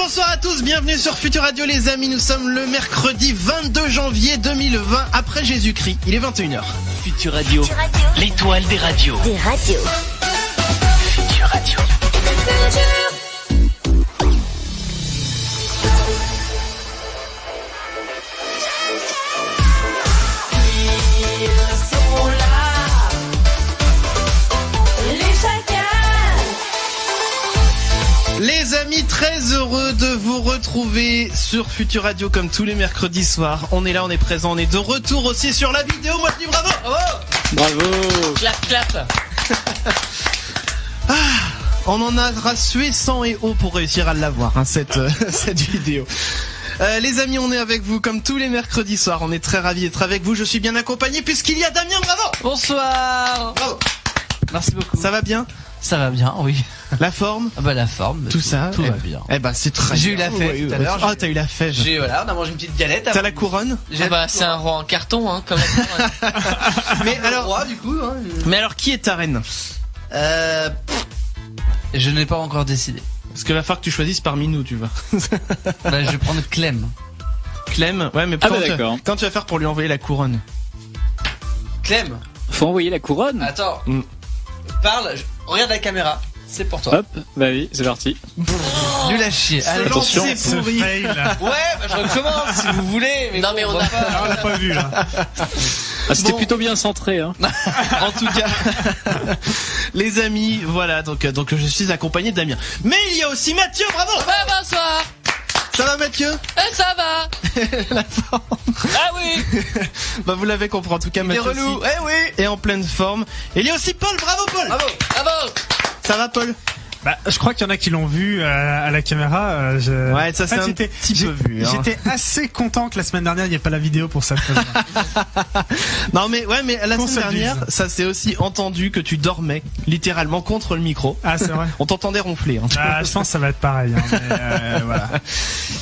Bonsoir à tous, bienvenue sur Futur Radio les amis, nous sommes le mercredi 22 janvier 2020 après Jésus-Christ, il est 21h. Futur Radio, l'étoile des radios. Des radios. Futur Radio. Les amis, très heureux de vous retrouver sur Futur Radio comme tous les mercredis soirs. On est là, on est présent, on est de retour aussi sur la vidéo. Moi je dis bravo. Bravo. Clap, clap. On en a sué sang et eau pour réussir à l'avoir, hein, cette vidéo. Les amis, on est avec vous comme tous les mercredis soirs. On est très ravis d'être avec vous. Je suis bien accompagné puisqu'il y a Damien. Bravo. Bonsoir. Bravo. Merci beaucoup. Ça va bien? Ça va bien, oui. La forme? Ah bah la forme, tout ça, tout va bien. Eh ben c'est très J'ai eu bien. la fève tout à l'heure. Oh, t'as eu la fève. Voilà, on a mangé une petite galette. T'as la couronne? Ah bah c'est un roi en carton, hein, comme. Mais alors, roi du coup. Hein, mais alors qui est ta reine? Je n'ai pas encore décidé. Parce que va falloir que tu choisisses parmi nous, tu vois. Bah je vais prendre Clem. Clem, ouais, mais quand tu vas faire pour lui envoyer la couronne? Clem. Faut envoyer la couronne. Attends. Parle. Regarde la caméra. C'est pour toi. Hop, bah oui, c'est parti. Nul à chier. Allez, attention. C'est pourri. Ouais, bah je recommence si vous voulez. Mais non mais on a pas. On l'a pas vu là. Ah, c'était plutôt bien centré, hein. En tout cas, les amis, voilà, donc je suis accompagné de Damien. Mais il y a aussi Mathieu, bravo. Ouais, bonsoir. Ça va Mathieu? Ça va. La forme. Ah oui. Bah vous l'avez compris en tout cas, Il est Mathieu relou. aussi est en pleine forme. Et il y a aussi Paul, bravo Paul. Bravo. Bravo. Ça va Paul? Bah, je crois qu'il y en a qui l'ont vu à la caméra. Ouais, ça c'est un petit peu vu. Hein. J'étais assez content que la semaine dernière il n'y ait pas la vidéo pour ça. Non mais ouais, mais la Qu'on semaine s'abuse. dernière, ça s'est aussi entendu que tu dormais littéralement contre le micro. Ah c'est vrai. On t'entendait ronfler. Hein. Ah, je pense que ça va être pareil. Hein, mais, voilà.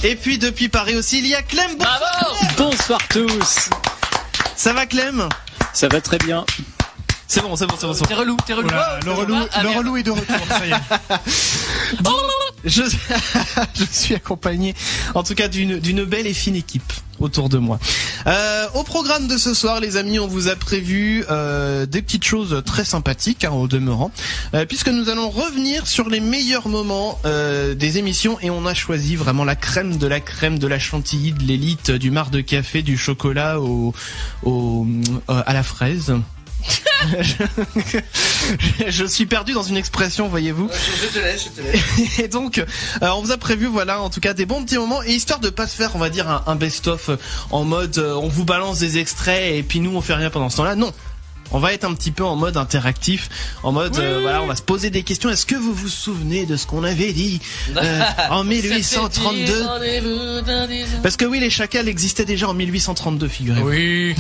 Et puis depuis Paris aussi, il y a Clem. Bravo. Bonsoir tous. Ça va Clem? Ça va très bien. C'est bon. T'es relou. Voilà, le relou est de retour. Ça y est. Je suis accompagné, en tout cas, d'une belle et fine équipe autour de moi. Au programme de ce soir, les amis, on vous a prévu des petites choses très sympathiques, hein, au demeurant, puisque nous allons revenir sur les meilleurs moments des émissions, et on a choisi vraiment la crème, de la chantilly, de l'élite, du marc de café, du chocolat à la fraise. Je suis perdu dans une expression, voyez-vous. Je te laisse. Et donc, on vous a prévu, voilà, en tout cas, des bons petits moments, et histoire de pas se faire, on va dire, un best-of en mode, on vous balance des extraits et puis nous on fait rien pendant ce temps-là. Non. On va être un petit peu en mode interactif, en mode, voilà, on va se poser des questions. Est-ce que vous vous souvenez de ce qu'on avait dit en 1832? Parce que oui, les chacals existaient déjà en 1832, figurez-vous. Oui.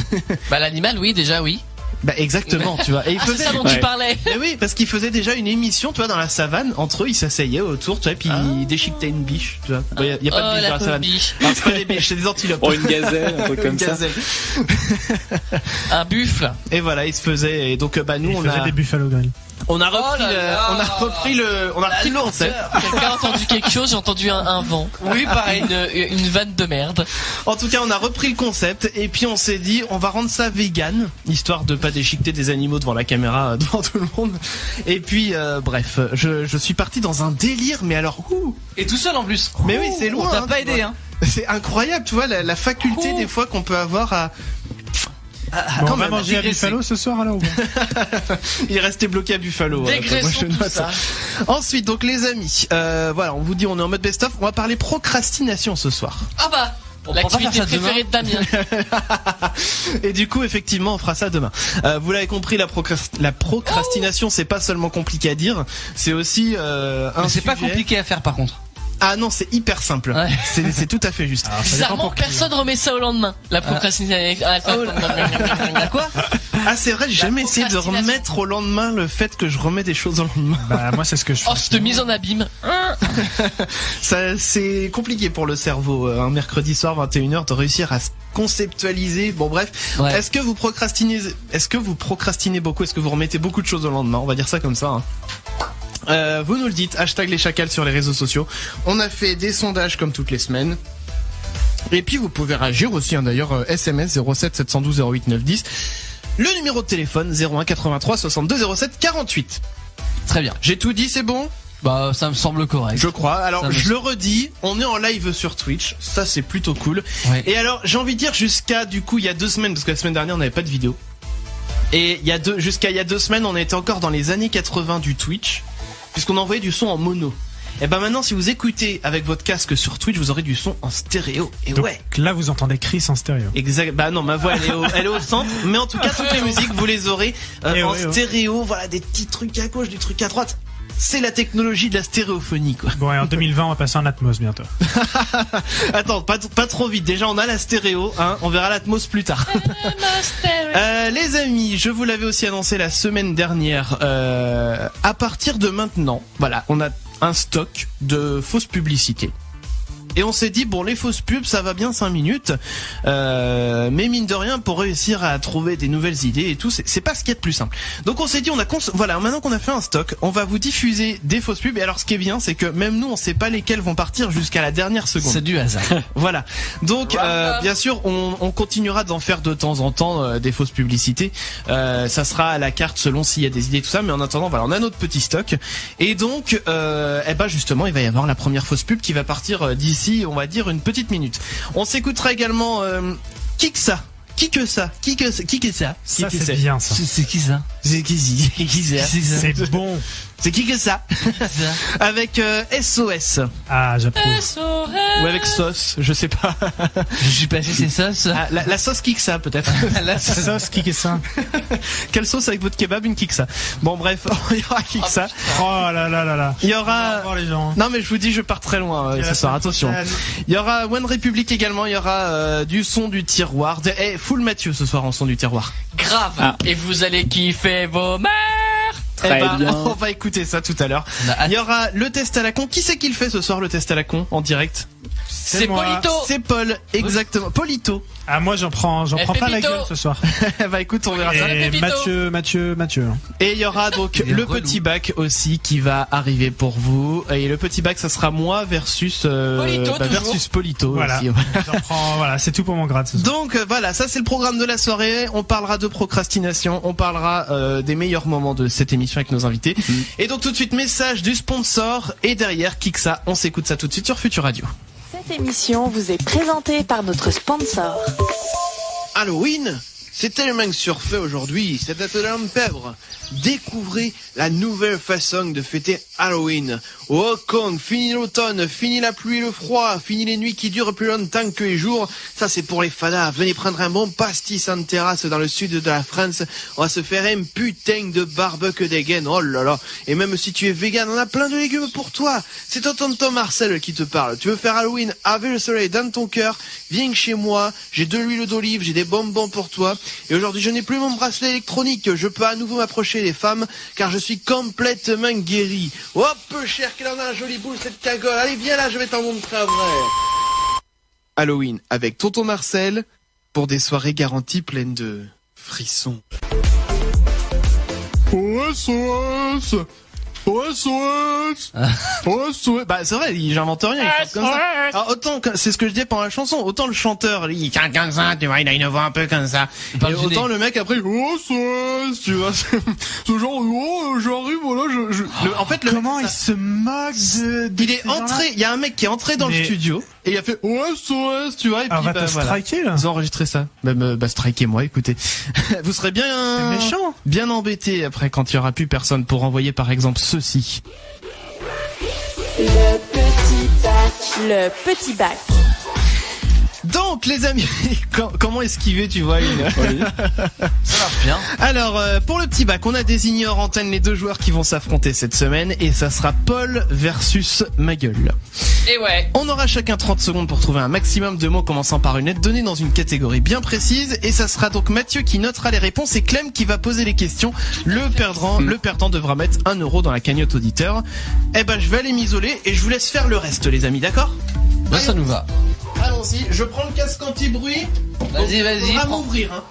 Bah l'animal, oui, déjà oui. Bah exactement, tu vois. Et Ah, c'est ça dont tu parlais. Mais oui, parce qu'ils faisaient déjà une émission, tu vois, dans la savane, entre eux, ils s'asseyaient autour, tu vois, puis ils déchiquetaient une biche, tu vois. Bon, y a pas de biche dans la savane. Biche. Non, c'est pas des biches, c'est des antilopes. Oh, une gazelle, un truc comme Une ça. gazelle. Un buffle. Et voilà, ils se faisaient, et donc, bah, nous, Il faisait des Buffalo Grill. on a repris le concept. Quelqu'un a entendu quelque chose, j'ai entendu un vent. Oui, pareil. Une vanne de merde. En tout cas, on a repris le concept, et puis on s'est dit, on va rendre ça vegan, histoire de pas déchiqueter des animaux devant la caméra, devant tout le monde. Et puis, bref, je suis parti dans un délire, mais alors, Et tout seul en plus. mais oui, c'est loin. On t'a hein, pas tu aidé, vois. hein. C'est incroyable, tu vois, la faculté des fois qu'on peut avoir à... Bon, quand on va même, manger à digresser. Buffalo ce soir alors ou pas? Il est resté bloqué à Buffalo. Dégraissons tout ça. Ensuite, donc les amis, voilà, on vous dit, on est en mode best-of. On va parler procrastination ce soir. Ah bah. On peut pas L'activité faire ça demain. préférée de Damien. Et du coup, effectivement, on fera ça demain. Vous l'avez compris, la procrastination, c'est pas seulement compliqué à dire, c'est aussi Mais c'est pas sujet. compliqué à faire par contre. Ah non, c'est hyper simple. Ouais. C'est tout à fait juste. Bizarrement, personne remet ça au lendemain. La procrastination. À quoi? Ah c'est vrai, j'ai jamais essayé de procrastination. remettre au lendemain le fait que je remets des choses au lendemain. Bah moi c'est ce que je fais. Oh, cette mise en abîme. Ça, c'est compliqué pour le cerveau, un mercredi soir 21h, de réussir à se conceptualiser. Bon bref, Ouais. est-ce que vous procrastinez beaucoup? Est-ce que vous remettez beaucoup de choses au lendemain? On va dire ça comme ça. Hein. Vous nous le dites, hashtag les chacals sur les réseaux sociaux. On a fait des sondages comme toutes les semaines. Et puis vous pouvez réagir aussi, hein, d'ailleurs, SMS 07 712 08 910. Le numéro de téléphone 01 83 62 07 48. Très bien. J'ai tout dit, c'est bon ? Bah, ça me semble correct. Je crois. Alors, je le redis, on est en live sur Twitch. Ça, c'est plutôt cool. Ouais. Et alors, j'ai envie de dire jusqu'à, du coup, il y a 2 semaines, parce que la semaine dernière, on n'avait pas de vidéo. Et jusqu'à il y a 2 semaines, on était encore dans les années 80 du Twitch, puisqu'on envoyait du son en mono. Et ben maintenant, si vous écoutez avec votre casque sur Twitch, vous aurez du son en stéréo. Et Donc, ouais. là, vous entendez Chris en stéréo. Exact. Bah non, ma voix elle est au centre, mais en tout cas toutes les musiques vous les aurez en stéréo. Voilà, des petits trucs à gauche, des trucs à droite. C'est la technologie de la stéréophonie, quoi. Bon, et en 2020, on va passer en Atmos bientôt. Attends, pas trop vite. Déjà, on a la stéréo, hein. On verra l'Atmos plus tard. Les amis, je vous l'avais aussi annoncé la semaine dernière. À partir de maintenant, voilà, on a un stock de fausses publicités. Et on s'est dit, bon, les fausses pubs, ça va bien 5 minutes, mais mine de rien, pour réussir à trouver des nouvelles idées et tout, c'est pas ce qu'il y a de plus simple. Donc on s'est dit, voilà, maintenant qu'on a fait un stock, on va vous diffuser des fausses pubs. Et alors, ce qui est bien, c'est que même nous, on sait pas lesquelles vont partir jusqu'à la dernière seconde. C'est du hasard. Voilà. Donc, bien sûr, on continuera d'en faire de temps en temps des fausses publicités. Ça sera à la carte selon s'il y a des idées, tout ça. Mais en attendant, voilà, on a notre petit stock. Et donc, justement, il va y avoir la première fausse pub qui va partir d'ici, on va dire, une petite minute. On s'écoutera également Qui que ça. Ça, c'est bien, ça. C'est qui ça? C'est qui ça? C'est bon. C'est qui que ça? Avec SOS. Ah, j'approuve. Ou avec sauce, je sais pas. Je suis passé, c'est sauce. Ah, la sauce Kiksa peut-être. La sauce qui est ça. Quelle sauce avec votre kebab? Une Kiksa. Bon bref, il y aura Kiksa. Oh là là là là. Il y aura... les gens. Non mais je vous dis, je pars très loin ce soir, attention. Il y aura One Republic également, il y aura du son du tiroir. Full Mathieu ce soir en son du tiroir. Grave. Ah. Et vous allez kiffer vos mères. Très bien. On va écouter ça tout à l'heure. Il y aura le test à la con. Qui c'est qui le fait ce soir, le test à la con, en direct? C'est moi. Polito. C'est Paul, exactement. Polito. Ah, moi, j'en prends pas la Pépito. gueule ce soir. Bah écoute, on verra ça. Et Pépito. Mathieu. Et il y aura donc le petit bac aussi qui va arriver pour vous. Et le petit bac, ça sera moi versus Polito. Voilà. Aussi. Voilà, c'est tout pour mon grade ce soir. Donc voilà, ça c'est le programme de la soirée. On parlera de procrastination, on parlera des meilleurs moments de cette émission avec nos invités. Et donc tout de suite, message du sponsor et derrière Kiksa. On s'écoute ça tout de suite sur Futur Radio. Cette émission vous est présentée par notre sponsor. Halloween, c'est tellement surfait aujourd'hui, c'est atelier en pèvre. Découvrez la nouvelle façon de fêter Halloween. Au Hong Kong, fini l'automne, fini la pluie et le froid, fini les nuits qui durent plus longtemps que les jours. Ça c'est pour les fadas. Venez prendre un bon pastis en terrasse dans le sud de la France. On va se faire un putain de barbecue des gaines. Oh là là. Et même si tu es vegan, on a plein de légumes pour toi. C'est ton tonton Marcel qui te parle. Tu veux faire Halloween avec le soleil dans ton cœur? Viens chez moi. J'ai de l'huile d'olive, j'ai des bonbons pour toi. Et aujourd'hui, je n'ai plus mon bracelet électronique. Je peux à nouveau m'approcher des femmes car je suis complètement guéri. Hop, cher, qu'elle en a la jolie boule cette cagole. Allez, viens là, je vais t'en montrer un vrai. Halloween avec tonton Marcel pour des soirées garanties pleines de frissons. OSOS. Bah c'est vrai, j'invente rien, il fait comme ça. Alors autant c'est ce que je disais pendant la chanson, autant le chanteur il chante comme ça, tu vois, il a une voix un peu comme ça. Et autant le mec après tu vois, ce genre j'arrive voilà, en fait le comment mec, il se moque de il est entré, il y a un mec qui est entré dans le studio et il a fait OSOS, tu vois, et puis va te striker là. Ils ont enregistré ça. Bah strikez-moi, écoutez. Vous serez bien méchant, bien embêté après quand il y aura plus personne pour envoyer par exemple ceci. Le petit bac. Donc les amis, comment esquiver, tu vois Ça marche bien. Alors pour le petit bac, on a désigné hors antenne les 2 joueurs qui vont s'affronter cette semaine et ça sera Paul versus ma gueule. Et ouais. On aura chacun 30 secondes pour trouver un maximum de mots commençant par une lettre donnée dans une catégorie bien précise et ça sera donc Mathieu qui notera les réponses et Clem qui va poser les questions. Le perdant devra mettre 1 euro dans la cagnotte auditeur. Eh ben je vais aller m'isoler et je vous laisse faire le reste les amis, d'accord? Bah ça nous va. Allons-y, je prends le casque anti-bruit. Vas-y. On va m'ouvrir, hein.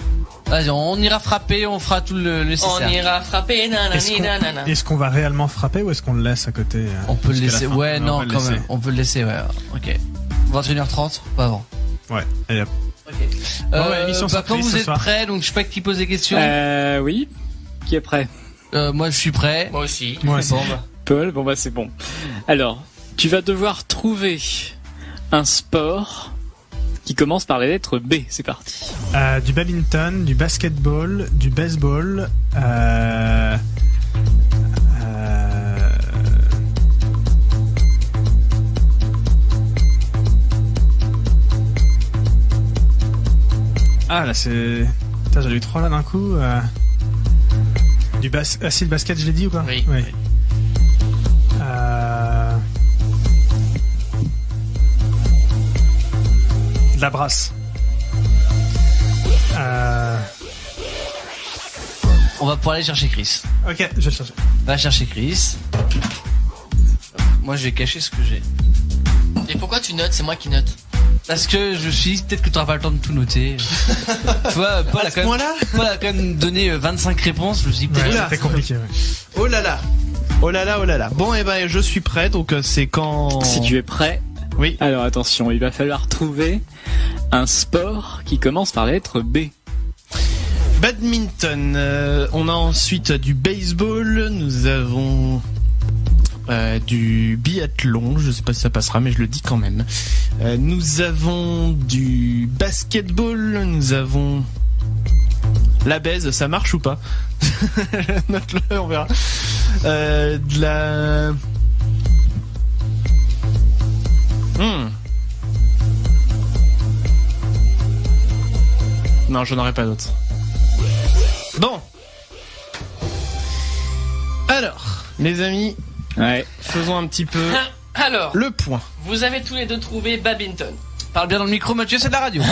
Vas-y, on ira frapper, on fera tout le nécessaire. On ira frapper, nanana. Est-ce qu'on va réellement frapper ou est-ce qu'on le laisse à côté On peut le jusqu'à laisser, la fin? ouais, non, on va le quand laisser. même. On peut le laisser, ouais. Ok. 21h30, pas avant. Ouais, allez hop. Ouais, émission quand surprise vous ce êtes soir. prêts, donc je sais pas qui pose des questions. Oui. Qui est prêt? Moi, je suis prêt. Moi aussi. Moi aussi. Bon, bah. Paul, bon bah c'est bon. Alors, tu vas devoir trouver un sport qui commence par la lettre B. C'est parti. Du badminton, du basketball, du baseball, Ah là c'est... Putain, j'en ai eu 3 là d'un coup. Si le basket je l'ai dit ou quoi? Oui. De la brasse. On va pouvoir aller chercher Chris. Ok, je vais le chercher. Va chercher Chris. Moi, je vais cacher ce que j'ai. Et pourquoi tu notes? C'est moi qui note. Parce que je suis peut-être que tu n'auras pas le temps de tout noter. Tu vois, Paul a quand même donné 25 réponses. Je me suis dit peut-être. Ouais, c'était compliqué, ouais. Oh là là. Oh là là, oh là là. Bon, eh ben, je suis prêt, donc c'est quand... Si tu es prêt. Oui. Alors attention, il va falloir trouver un sport qui commence par la lettre B. Badminton. On a ensuite du baseball. Nous avons du biathlon. Je sais pas si ça passera, mais je le dis quand même. Nous avons du basketball. Nous avons la baise. Ça marche ou pas? Note-le, on verra. De la... Non, je n'aurai pas d'autres. Bon. Alors, les amis, Ouais. faisons un petit peu Alors, le point. vous avez tous les deux trouvé badminton. Parle bien dans le micro, Mathieu, c'est de la radio.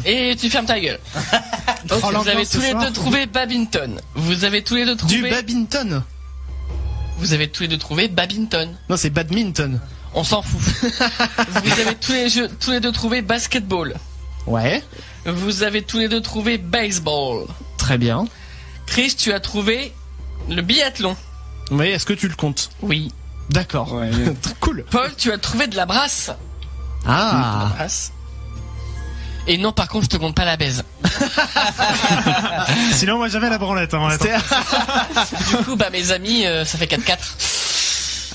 Et tu fermes ta gueule. Oh, Vous avez l'ambiance tous ce les soir. deux trouvé badminton. Vous avez tous les deux trouvé... Du badminton? Vous avez tous les deux trouvé badminton. Non, c'est badminton. On s'en fout. Vous avez tous les deux trouvé basketball. Ouais, Vous avez tous les deux trouvé baseball. très bien. Chris, tu as trouvé le biathlon. Oui, est-ce que tu le comptes? Oui. D'accord. Ouais. Cool. Paul, tu as trouvé de la brasse. Ah. Brasse. Et non, par contre, je te compte pas la baise. Sinon, moi j'avais la branlette. Hein, Du coup, bah mes amis, ça fait 4-4.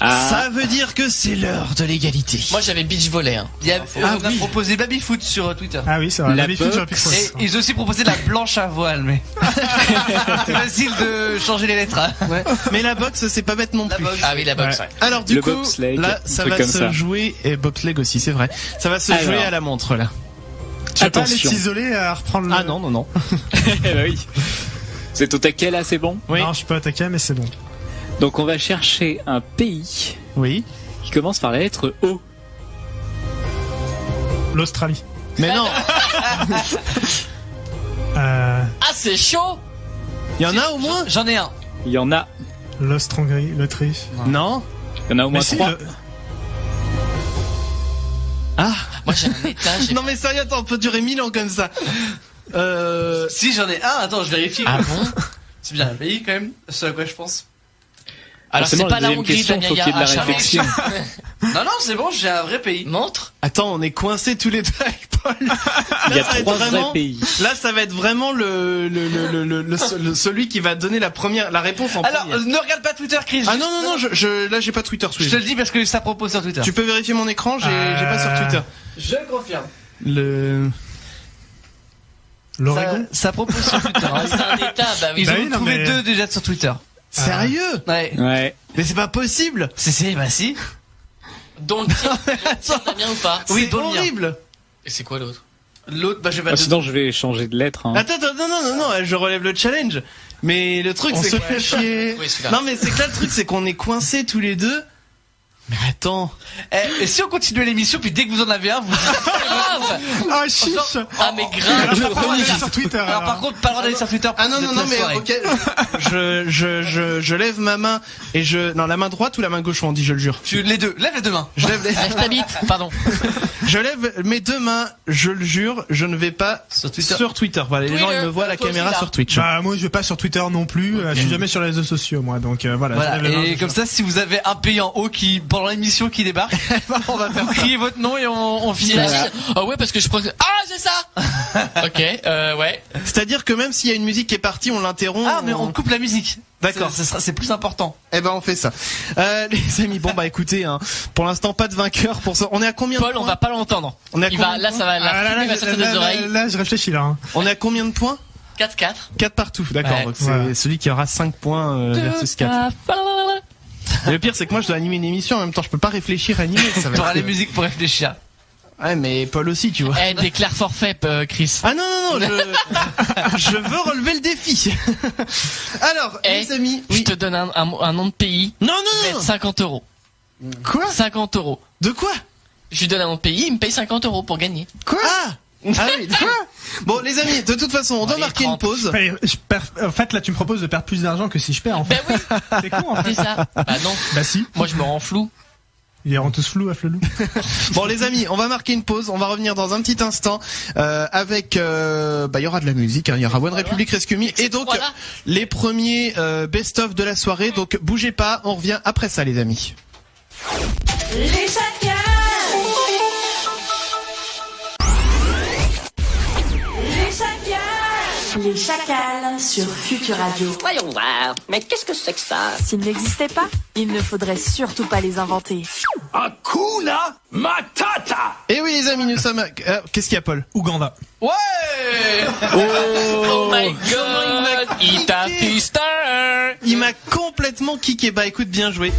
Ça veut dire que c'est l'heure de l'égalité. Moi, j'avais beach volley. Hein. On a proposé babyfoot sur Twitter. Ah oui, c'est vrai. La D'habitude, j'aurais pu boxe. trouver Et ça. ils ont aussi proposé la planche à voile, mais c'est facile de changer les lettres. Hein. Ouais. Mais la boxe, c'est pas bête non plus. Ah oui, la boxe, Ouais. ouais. Alors du Le coup, bobsleigh, là, un ça truc va comme se ça. jouer, et bobsleigh aussi, c'est vrai. Ça va se Alors. jouer à la montre, là. Tu vas pas aller Attention. t'isoler à reprendre le... Ah non, non, non. Eh bah oui. C'est au taquet là, c'est bon. Oui, Non, je suis pas attaqué, mais c'est bon. Donc on va chercher un pays oui. qui commence par la lettre O. L'Australie. Mais non, Ah, c'est chaud. il y en a au moins. J'en ai un. Il y en a. L'Austro-Hongrie, l'Autriche. Non. Il y en a au moins Mais si, 3. Ah. Moi, j'ai un étage. Non mais sérieux, attends, on peut durer 1000 ans comme ça. Si j'en ai un, attends, je vérifie. Ah bon? C'est bien un pays quand même, c'est à quoi je pense. Alors, c'est Forcément, pas la la deuxième Hongrie, question, faut qu'il y ait de la réflexion. Non, non, c'est bon, j'ai un vrai pays. Montre. Attends, on est coincés tous les deux avec Paul. Il y a ça va être 3 vrais vraiment- pays. Là, ça va être vraiment celui qui va donner la réponse en Alors, premier. ne regarde pas Twitter, Chris. Ah non, non, non, là, j'ai pas Twitter sous les Je te yeux. le dis parce que ça propose sur Twitter. Tu peux vérifier mon écran, j'ai pas sur Twitter. Je confirme. L'Oregon. Ça propose sur Twitter. hein. C'est un état, bah oui. Ils Bah ont oui, non, trouvé mais- 2 déjà sur Twitter. Sérieux? Ouais. Ouais. Mais c'est pas possible. Bah si. Dont le tien, Damien ou pas? Oui, C'est dans le mien. horrible. Et c'est quoi l'autre? L'autre, bah je vais pas Ah, te sinon, je vais changer de lettre. Hein. Attends, non, je relève le challenge. Mais le truc, On c'est se que... fait chier. Oui, celui-là. Non, mais c'est que là, le truc, c'est qu'on est coincés tous les deux. Mais attends. Et si on continue l'émission, puis dès que vous en avez un, vous grave. Ah, chiche. Ah, mais grave. Alors, t'as pas le droit d'aller sur Twitter. Alors par contre, pas le droit d'aller sur Twitter. Ah non, mais ok, je lève ma main et non, la main droite ou la main gauche, on dit, je le jure. Les deux, lève les deux mains. Je lève Lève ta bite, pardon. Je lève mes deux mains, je le jure, je ne vais pas Sur Twitter. Voilà, les gens ils me voient à la toi caméra aussi, là. sur Twitch. Bah, moi, je vais pas sur Twitter non plus. Je suis jamais sur les réseaux sociaux, moi. Donc, voilà. Voilà. je lève les mains, Et je comme ça, si vous avez un pays en haut qui, pendant l'émission qui débarque, On va faire vous criez votre nom et on finit. Ah ouais, parce que je crois que... Ah, j'ai ça. Ok, ouais. C'est-à-dire que même s'il y a une musique qui est partie, on l'interrompt. Ah, mais on coupe la musique. D'accord. C'est plus important. Eh ben on fait ça. Les amis, bon bah écoutez, hein, pour l'instant pas de vainqueur pour ça. On est à combien de Paul, points on va pas l'entendre. On est à Il combien va, de là, points ça va, la fumée va sortir des oreilles. Là, je réfléchis, là. Hein. On est à combien de points 4-4. 4 partout, d'accord. Ouais. Donc c'est Voilà. celui qui aura 5 points versus 4. Et le pire c'est que moi je dois animer une émission en même temps, je peux pas réfléchir à animer. Ça va T'auras être- les musiques pour réfléchir. Ouais mais Paul aussi tu vois. Eh, déclare forfait, Chris. Ah non, je veux relever le défi. Alors, Eh, les amis, Je oui. te donne un nom de pays. Non, Je vais non, être 50 euros. Quoi 50 euros. De quoi Je lui donne un nom de pays, il me paye 50 euros pour gagner. Quoi Ah oui, quoi Bon, les amis, de toute façon, on doit Allez, marquer 30. une pause. En fait, là, tu me proposes de perdre plus d'argent que si je perds, en fait. Ben oui, C'est con, en fait. c'est ça. Bah non. Bah, si. Moi, je me rends flou. Ils rendent tous flous à Flelou. Bon, les amis, on va marquer une pause. On va revenir dans un petit instant avec. Il y aura de la musique. Hein, il y aura One Republic Rescue Me et donc Voilà. les premiers best-of de la soirée. Donc bougez pas. On revient après ça, les amis. Les chacals. Les chacals. Les chacals sur Future Radio. Voyons voir, mais qu'est-ce que c'est que ça? S'ils n'existaient pas, il ne faudrait surtout pas les inventer. Hakuna Matata! Et oui, les amis, nous sommes. Qu'est-ce qu'il y a, Paul? Ouganda. Ouais. Oh my god, il t'a fister. Il m'a complètement kické. Bah écoute, bien joué.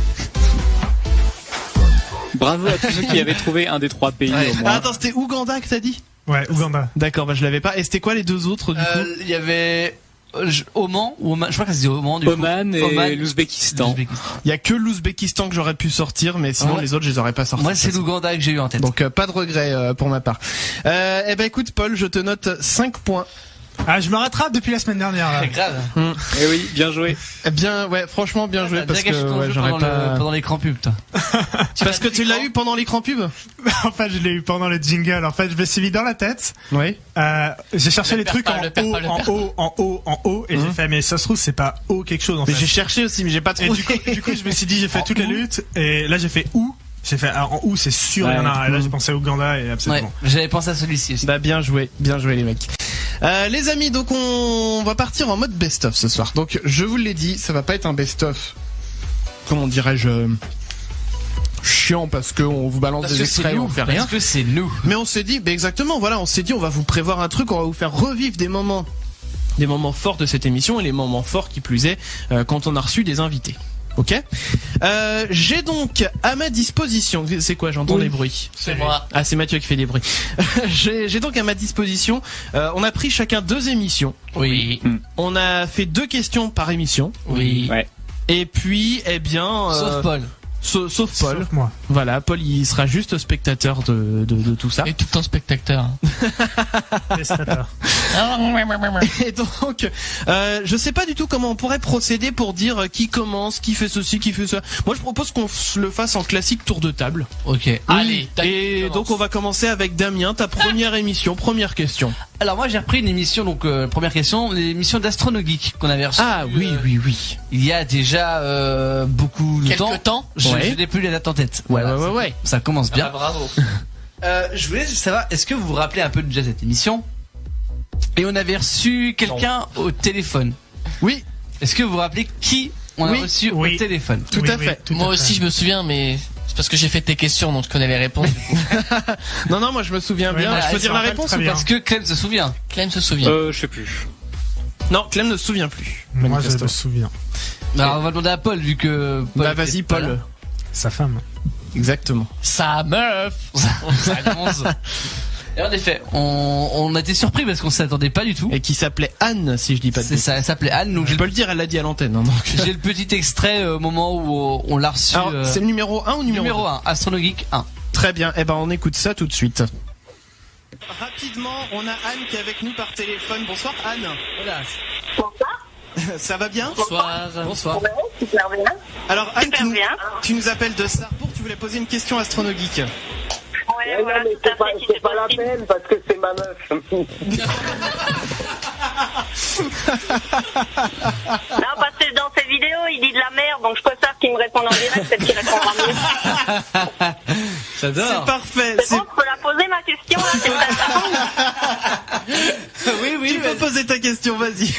Bravo à tous ceux qui avaient trouvé un des 3 pays au moins. Ah, attends, c'était Ouganda que t'as dit? Ouais, Ouganda. D'accord, bah je l'avais pas. Et c'était quoi les deux autres du coup? Il y avait Oman, je crois que ça se dit Oman du coup. Oman et l'Ouzbékistan. Il y a que l'Ouzbékistan que j'aurais pu sortir, mais sinon Ouais. les autres je les aurais pas sortis. Moi c'est l'Ouganda que j'ai eu en tête. Donc pas de regret pour ma part. Eh ben écoute Paul, je te note 5 points. Ah, je me rattrape depuis la semaine dernière, là. C'est grave. Eh oui, bien joué. Bien, ouais, franchement bien joué T'as parce déjà que gâché ton ouais, jeu j'aurais pas. pendant l'écran pub, toi. Parce que tu l'as eu pendant l'écran pub. En fait, je l'ai eu pendant le jingle. En fait, je me suis mis dans la tête. Oui. J'ai cherché les perds trucs pas, en le perds haut, pas, le en perds haut, en haut, en haut, et j'ai fait, mais ça se trouve, c'est pas haut quelque chose, en Mais fait. j'ai cherché aussi, mais j'ai pas Et trouvé. du coup, je me suis dit, j'ai fait toutes les luttes, et là, j'ai fait où? J'ai fait, en où, c'est sûr, il y en a un. Et là, j'ai pensé à Ouganda, et Ouais, absolument. j'avais pensé à celui-ci aussi. Bah bien joué les mecs. Les amis, donc on va partir en mode best-of ce soir. Donc je vous l'ai dit, ça va pas être un best-of. Comment dirais-je chiant parce que on vous balance Parce des que c'est extraits, nous, on fait rien. parce que c'est nous. Mais on s'est dit, bah exactement, voilà, on s'est dit, on va vous prévoir un truc, on va vous faire revivre des moments forts de cette émission et les moments forts qui plus est quand on a reçu des invités. Ok. J'ai donc à ma disposition, c'est quoi, j'entends des bruits. C'est moi. Ah, c'est Mathieu qui fait des bruits. J'ai donc à ma disposition, on a pris chacun 2 émissions. Oui. On a fait 2 questions par émission. Oui. Ouais. Et puis, eh bien, Sauf Paul. sauf Paul. Sauf moi. Voilà, Paul, il sera juste spectateur de tout ça. Et tout le temps spectateur. Testateur. Et donc, je sais pas du tout comment on pourrait procéder pour dire qui commence, qui fait ceci, qui fait ça. Moi, je propose qu'on le fasse en classique tour de table. Ok. Allez, Et donc, on va commencer avec Damien, ta première émission, première question. Alors moi j'ai repris une émission, donc première question, l'émission d'Astronogeek qu'on avait reçue. Ah oui, oui, oui. Il y a déjà beaucoup de Quelques temps. Je Ouais. n'ai plus les dates en tête. Ouais, Voilà, ouais, ça- ouais. Ça commence bien. bravo. Je voulais juste savoir, est-ce que vous vous rappelez un peu déjà cette émission? Et on avait reçu quelqu'un au téléphone. Oui, Est-ce que vous vous rappelez qui on a Oui. reçu Oui. au téléphone? tout Oui, à oui, fait. tout Moi à aussi, fait. je me souviens, mais c'est parce que j'ai fait tes questions, donc je connais les réponses. Non, moi je me souviens bien. Ouais, Je peux elle dire se la rappelle réponse très ou bien. pas? Parce que Clem se souvient. Clem se souvient. Je sais plus. Non, Clem ne se souvient plus. Moi, je manifestement. me souviens. Alors on va demander à Paul vu que Paul Bah était vas-y, pas là. Paul. Sa femme. Exactement. Sa meuf. Ça annonce. Et en effet, on a été surpris parce qu'on s'attendait pas du tout. Et qui s'appelait Anne, si je dis pas de C'est bêtises. ça, elle s'appelait Anne. Donc Je peux le dire, elle l'a dit à l'antenne. Hein, donc. j'ai le petit extrait au moment où on l'a reçu. Alors, c'est le numéro 1 ou numéro numéro 1, Astronogeek 1. Très bien. Eh ben, on écoute ça tout de suite. Rapidement, on a Anne qui est avec nous par téléphone. Bonsoir Anne. Voilà. Bonsoir. Ça va bien? Bonsoir. Ouais, super bien. Alors Anne, Super bien. tu nous appelles de Sarrebourg, tu voulais poser une question astronogeek. Ouais, voilà, non, mais tout à fait, si c'est pas la possible. peine parce que c'est ma meuf. Non, parce que dans ses vidéos, il dit de la merde, donc je préfère qu'il me réponde en direct, peut-être qu'il répondra mieux. C'est J'adore. parfait. C'est bon, je peux la poser ma question, là, c'est ça. Tu peux poser ta question, vas-y.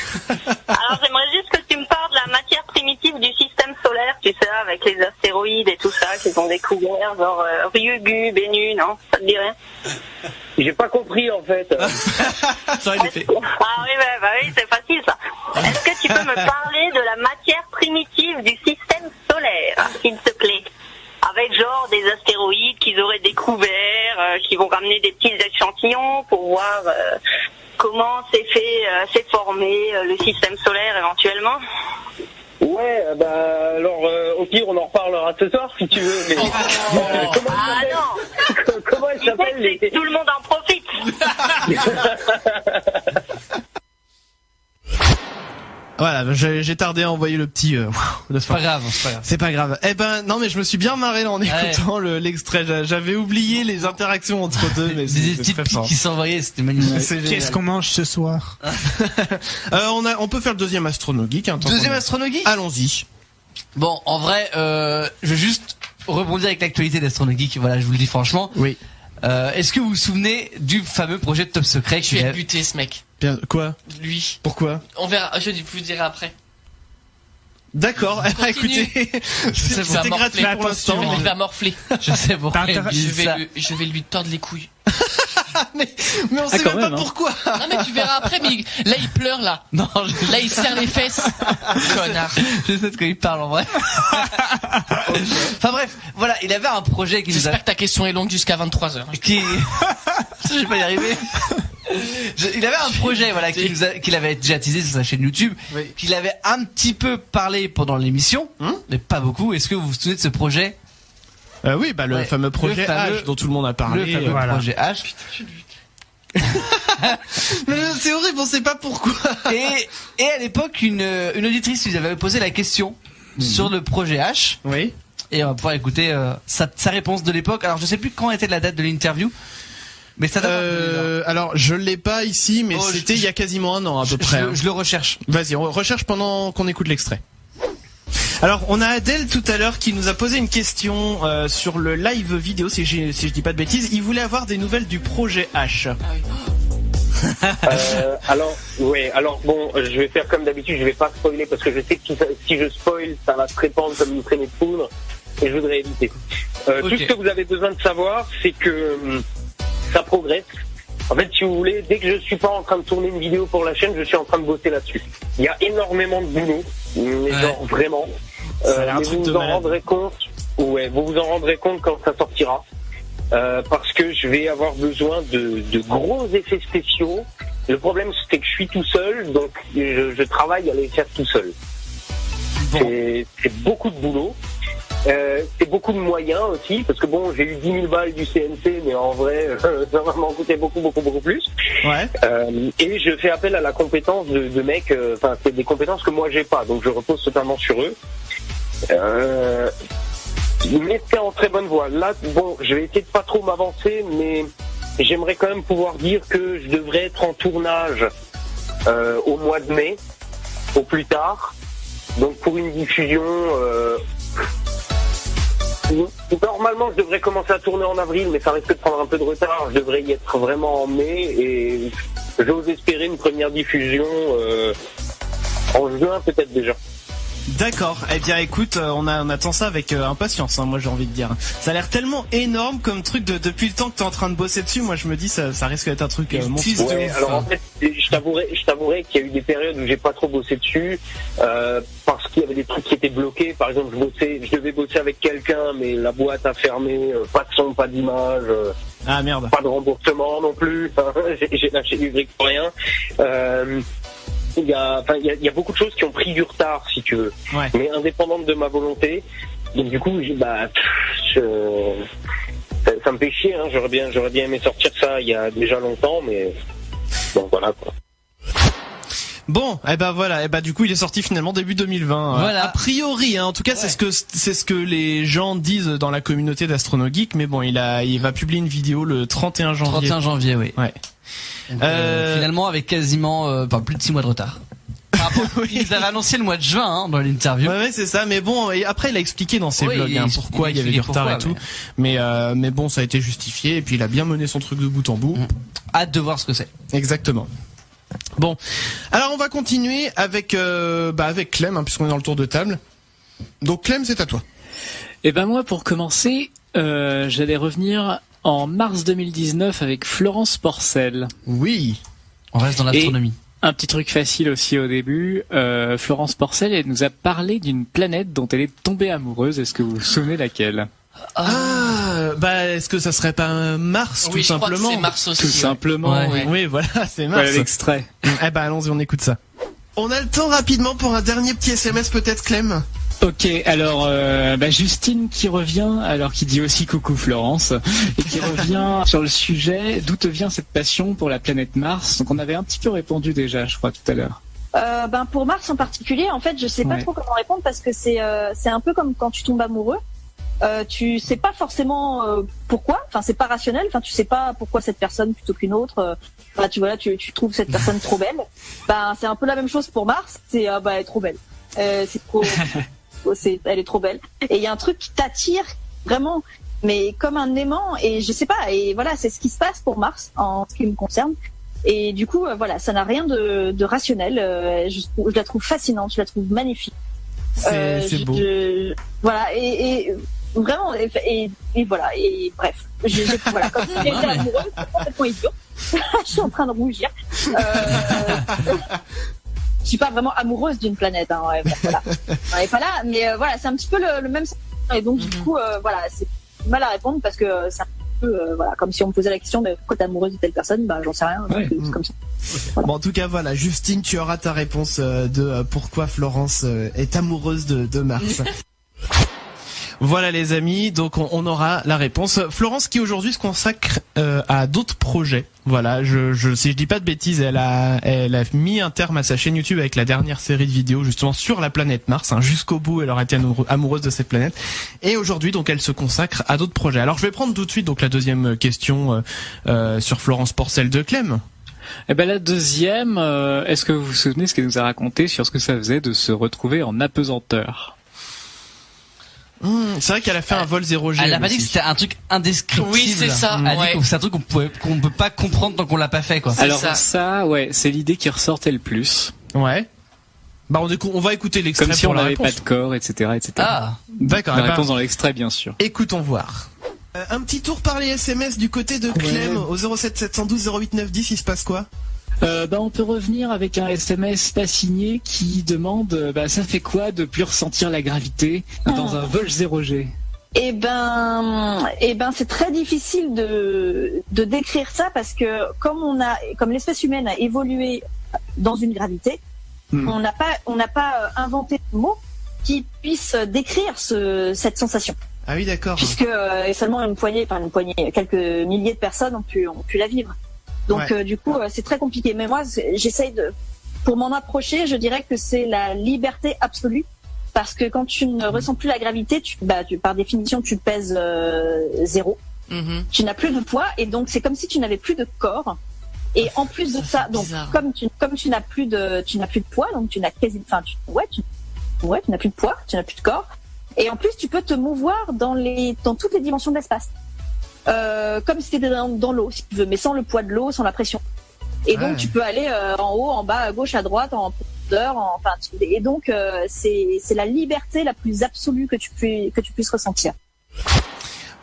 Alors, j'aimerais juste que tu me parles de la matière primitive du système solaire, tu sais, avec les astéroïdes et tout ça, qu'ils ont découvert, genre Ryugu, Bennu, non? Ça te dit rien? J'ai pas compris en fait. Ça, il est fait. Ah oui, bah oui, c'est facile ça. Est-ce que tu peux me parler de la matière primitive du système solaire, s'il te plaît? Avec genre des astéroïdes qu'ils auraient découverts, qui vont ramener des petits échantillons pour voir comment s'est formé le système solaire éventuellement. Ouais, bah alors au pire on en reparlera ce soir si tu veux. Mais comment elle s'appelle l'idée, c'est que tout le monde en profite. Voilà, j'ai tardé à envoyer le petit. C'est pas grave. C'est pas grave. Eh ben non, mais je me suis bien marré là en écoutant l'extrait. J'avais oublié les interactions entre deux, mais des petites piques qui s'envoyaient, c'était magnifique. Qu'est-ce qu'on mange ce soir? On peut faire le deuxième astronogeek. Hein, Deuxième astronogeek. Allons-y. Bon, en vrai, je vais juste rebondir avec l'actualité d'Astronogeek. Voilà, je vous le dis franchement. Oui. Est-ce que vous vous souvenez du fameux projet de Top Secret? Je vais buter ce mec. Bien, quoi? Lui. Pourquoi? On verra, je vous dirai après. D'accord, Continue. écoutez, Ça c'était va gratuit morfler. pour l'instant. Il va morfler. Je sais pourquoi. Je vais lui tordre les couilles. mais on sait quand même pas même, pourquoi. Non mais tu verras après, mais là il pleure là. Non, là il serre les fesses. Connard. Je sais de quoi il parle en vrai. Enfin bref, voilà, il avait un projet qui nous a... J'espère que ta question est longue jusqu'à 23h. Je vais pas y arriver. Il avait un projet, voilà, qu'il avait déjà teasé sur sa chaîne YouTube, qu'il avait un petit peu parlé pendant l'émission, mais pas beaucoup. Est-ce que vous vous souvenez de ce projet? Oui, bah le fameux projet H dont tout le monde a parlé. Le fameux projet H. Mais c'est horrible, on sait pas pourquoi. Et à l'époque, une auditrice lui avait posé la question sur le projet H. Oui. Et on va pouvoir écouter sa réponse de l'époque. Alors je sais plus quand était la date de l'interview. Mais ça alors je l'ai pas ici, mais c'était il y a quasiment un an à peu près. Je le recherche. Vas-y, on recherche pendant qu'on écoute l'extrait. Alors on a Adèle tout à l'heure qui nous a posé une question sur le live vidéo, si je dis pas de bêtises. Il voulait avoir des nouvelles du projet H. Alors bon, je vais faire comme d'habitude, je vais pas spoiler parce que je sais que si je spoil, ça va se répandre comme une traînée de poudre et je voudrais éviter. Tout ce que vous avez besoin de savoir, c'est que ça progresse. En fait, si vous voulez, dès que je suis pas en train de tourner une vidéo pour la chaîne, je suis en train de bosser là-dessus. Il y a énormément de boulot, mais genre vraiment. Mais vous vous en rendrez compte. Ouais, vous vous en rendrez compte quand ça sortira. Parce que je vais avoir besoin de gros effets spéciaux. Le problème, c'est que je suis tout seul, donc je travaille à les faire tout seul. Bon. C'est beaucoup de boulot. C'est beaucoup de moyens aussi, parce que bon, j'ai eu 10 000 balles du CNC, mais en vrai, ça va m'en coûter beaucoup plus. Ouais. Et je fais appel à la compétence de mecs, enfin, c'est des compétences que moi j'ai pas, donc je repose totalement sur eux. Mais c'est en très bonne voie. Là, bon, je vais essayer de pas trop m'avancer, mais j'aimerais quand même pouvoir dire que je devrais être en tournage au mois de mai, au plus tard. Donc pour une diffusion... Normalement, je devrais commencer à tourner en avril, mais ça risque de prendre un peu de retard. Je devrais y être vraiment en mai et j'ose espérer une première diffusion en juin peut-être déjà. D'accord. Eh bien, écoute, on attend ça avec impatience. Hein, moi, j'ai envie de dire. Ça a l'air tellement énorme comme truc depuis le temps que t'es en train de bosser dessus. Moi, je me dis ça risque d'être un truc monstrueux. Ouais, alors en fait, je t'avouerai qu'il y a eu des périodes où j'ai pas trop bossé dessus parce qu'il y avait des trucs qui étaétaient bloqués. Par exemple, je devais bosser avec quelqu'un, mais la boîte a fermé. Pas de son, pas d'image. Ah merde. Pas de remboursement non plus. J'ai lâché du brick pour rien. Il y a beaucoup de choses qui ont pris du retard, si tu veux, mais indépendantes de ma volonté. Donc du coup, ça me fait chier. Hein. J'aurais bien aimé sortir ça ça il y a déjà longtemps, mais bon voilà quoi. Bon, du coup il est sorti finalement début 2020. Voilà. A priori, hein, en tout cas c'est ce que les gens disent dans la communauté d'AstronoGeek, mais bon, il va publier une vidéo le 31 janvier. 31 janvier, oui. Ouais. Donc, finalement avec quasiment plus de 6 mois de retard. Il nous avait annoncé le mois de juin dans l'interview. Ouais, c'est ça. Mais bon, et après il a expliqué dans ses blogs pourquoi il y avait du retard et tout. Mais bon, ça a été justifié et puis il a bien mené son truc de bout en bout. Hâte de voir ce que c'est. Exactement. Bon, alors on va continuer avec Clem, hein, puisqu'on est dans le tour de table. Donc Clem, c'est à toi. Et ben moi, pour commencer, j'allais revenir en mars 2019 avec Florence Porcel. Oui. On reste dans l'astronomie. Et un petit truc facile aussi au début. Florence Porcel, elle nous a parlé d'une planète dont elle est tombée amoureuse. Est-ce que vous vous souvenez laquelle ? Est-ce que ça serait pas Mars, tout simplement? Crois que c'est Mars aussi. Tout simplement. Ouais. Oui, voilà, c'est Mars. Voilà l'extrait. Allons-y, on écoute ça. On a le temps rapidement pour un dernier petit SMS peut-être, Clem? Ok, alors Justine qui revient, alors qui dit aussi coucou Florence, et qui revient sur le sujet d'où te vient cette passion pour la planète Mars. Donc on avait un petit peu répondu déjà, je crois, tout à l'heure. Pour Mars en particulier, en fait, je sais pas trop comment répondre parce que c'est un peu comme quand tu tombes amoureux. Tu sais pas forcément pourquoi, enfin c'est pas rationnel, enfin tu sais pas pourquoi cette personne plutôt qu'une autre. Tu trouves cette personne trop belle. C'est un peu la même chose pour Mars. C'est elle est trop belle. C'est trop, elle est trop belle. Et il y a un truc qui t'attire vraiment, mais comme un aimant. Et je sais pas. Et voilà, c'est ce qui se passe pour Mars en ce qui me concerne. Et du coup, ça n'a rien de rationnel. Je la trouve fascinante, je la trouve magnifique. C'est beau. Voilà et vraiment et voilà et bref voilà quand j'étais amoureuse c'est complètement idiot. Je suis en train de rougir. Je suis pas vraiment amoureuse d'une planète, hein, voilà. On n'est pas là, mais voilà, c'est un petit peu le même sens. Et donc du coup c'est mal à répondre parce que c'est un peu comme si on me posait la question de pourquoi t'es amoureuse de telle personne, j'en sais rien, c'est comme ça. Voilà. Bon, en tout cas, voilà, Justine, tu auras ta réponse de pourquoi Florence est amoureuse de Mars. Voilà les amis, donc on aura la réponse. Florence qui aujourd'hui se consacre à d'autres projets. Voilà, si je dis pas de bêtises, elle a mis un terme à sa chaîne YouTube avec la dernière série de vidéos justement sur la planète Mars. Hein, jusqu'au bout, elle aura été amoureuse de cette planète. Et aujourd'hui, donc, elle se consacre à d'autres projets. Alors, je vais prendre tout de suite donc la deuxième question sur Florence Porcel de Clem. La deuxième, est-ce que vous vous souvenez ce qu'elle nous a raconté sur ce que ça faisait de se retrouver en apesanteur? C'est vrai qu'elle a fait un vol 0G. Elle a pas dit que c'était un truc indescriptible. Oui, c'est ça. Elle a dit que c'est un truc qu'on peut pas comprendre tant qu'on l'a pas fait, quoi. Alors ça, c'est l'idée qui ressortait le plus. Ouais. On va écouter l'extrait comme si pour on la n'avait réponse. pas de corps, etc., etc. Ah, d'accord. La réponse dans l'extrait, bien sûr. Écoutons voir. Un petit tour par les SMS du côté de Clem au 07 712 08 910. Il se passe quoi? On peut revenir avec un SMS pas signé qui demande ça fait quoi de plus ressentir la gravité dans un vol 0G? Eh ben c'est très difficile de décrire ça parce que comme l'espèce humaine a évolué dans une gravité, on n'a pas inventé de mots qui puissent décrire cette sensation. Ah oui, d'accord. Puisque seulement une poignée, quelques milliers de personnes ont pu la vivre. Donc du coup c'est très compliqué. Mais moi pour m'en approcher, je dirais que c'est la liberté absolue. Parce que quand tu ne ressens plus la gravité, par définition tu pèses 0. Tu n'as plus de poids et donc c'est comme si tu n'avais plus de corps. Et en plus de ça, donc comme tu n'as plus de poids, donc tu n'as quasi, tu n'as plus de poids, tu n'as plus de corps. Et en plus tu peux te mouvoir dans toutes les dimensions de l'espace. Comme si tu étais dans l'eau, si tu veux, mais sans le poids de l'eau, sans la pression. Et donc tu peux aller en haut, en bas, à gauche, à droite, en profondeur, et donc c'est la liberté la plus absolue que tu puisses ressentir.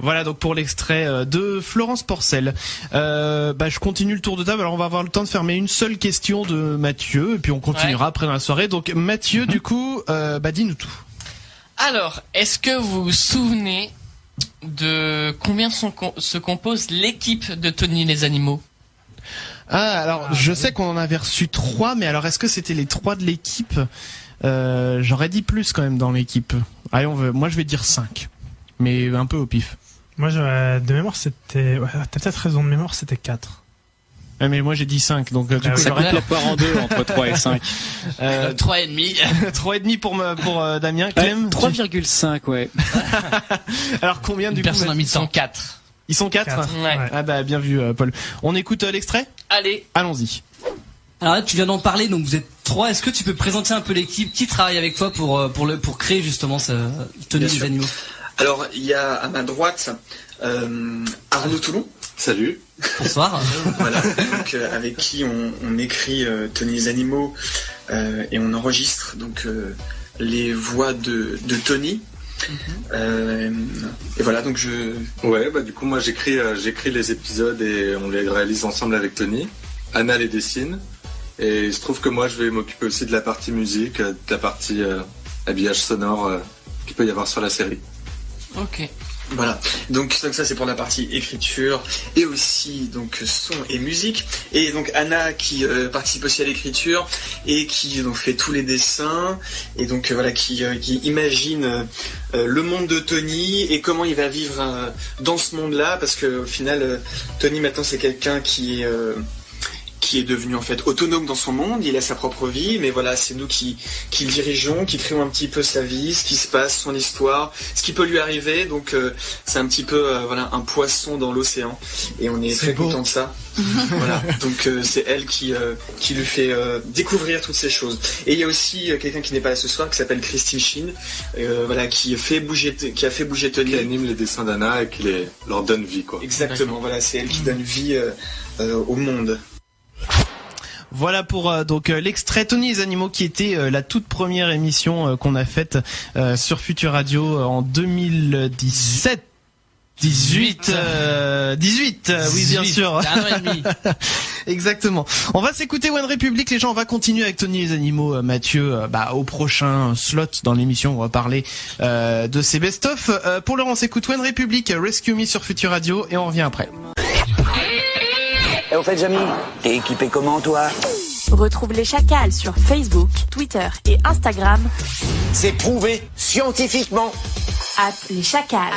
Voilà donc pour l'extrait de Florence Porcel. Je continue le tour de table. Alors on va avoir le temps de fermer une seule question de Mathieu et puis on continuera après dans la soirée. Donc Mathieu, du coup, dis-nous tout. Alors, est-ce que vous vous souvenez de combien se compose l'équipe de Tony les animaux? Alors je sais qu'on en avait reçu 3, mais alors est-ce que c'était les 3 de l'équipe? J'aurais dit plus quand même dans l'équipe. Allez, moi je vais dire 5, mais un peu au pif. Moi, de mémoire, c'était... Ouais, t'as peut-être raison, de mémoire, c'était 4. Ouais, mais moi j'ai dit 5, donc du coup ça coupe la poire en deux entre 3 et 5. 3,5. 3,5 pour Damien. Clem, 3,5, ouais. Alors combien du coup? Personne en mis 104. Ils sont 4. Ouais. Ah bah bien vu Paul. On écoute l'extrait? Allez. Allons-y. Alors là, tu viens d'en parler, donc vous êtes 3. Est-ce que tu peux présenter un peu l'équipe qui travaille avec toi pour créer justement ce Tony des animaux? Alors, il y a à ma droite Arnaud Toulon. Salut. Bonsoir. Voilà, donc avec qui on écrit Tony les animaux et on enregistre donc les voix de Tony. Et voilà, donc Ouais, bah du coup moi j'écris les épisodes et on les réalise ensemble avec Tony. Anna les dessine. Et il se trouve que moi je vais m'occuper aussi de la partie musique, de la partie habillage sonore qu'il peut y avoir sur la série. Ok. Voilà, donc ça c'est pour la partie écriture et aussi donc son et musique, et donc Anna qui participe aussi à l'écriture et qui donc fait tous les dessins et donc voilà qui imagine le monde de Tony et comment il va vivre dans ce monde-là, parce que au final Tony maintenant c'est quelqu'un qui est devenu en fait autonome dans son monde, il a sa propre vie, mais voilà, c'est nous qui le dirigeons, qui créons un petit peu sa vie, ce qui se passe, son histoire, ce qui peut lui arriver, donc c'est un petit peu voilà, un poisson dans l'océan, et on est très content de ça. Voilà, donc c'est elle qui lui fait découvrir toutes ces choses. Et il y a aussi quelqu'un qui n'est pas là ce soir, qui s'appelle Christine Sheen, voilà, qui a fait bouger Tony. Qui anime les dessins d'Anna et qui leur donne vie, quoi. Exactement, voilà, c'est elle qui donne vie au monde. Voilà pour donc l'extrait Tony les animaux, qui était la toute première émission qu'on a faite sur Futur Radio en 2017. 18, oui bien sûr. Un an et demi. Exactement. On va s'écouter One Republic, les gens. On va continuer avec Tony les animaux, Mathieu, au prochain slot dans l'émission. On va parler de ses best-of. Pour l'heure, on s'écoute One Republic, Rescue Me sur Futur Radio, et on revient après. Et au fait, Jamy, t'es équipé comment, toi? Retrouve les chacals sur Facebook, Twitter et Instagram. C'est prouvé scientifiquement. @les chacals.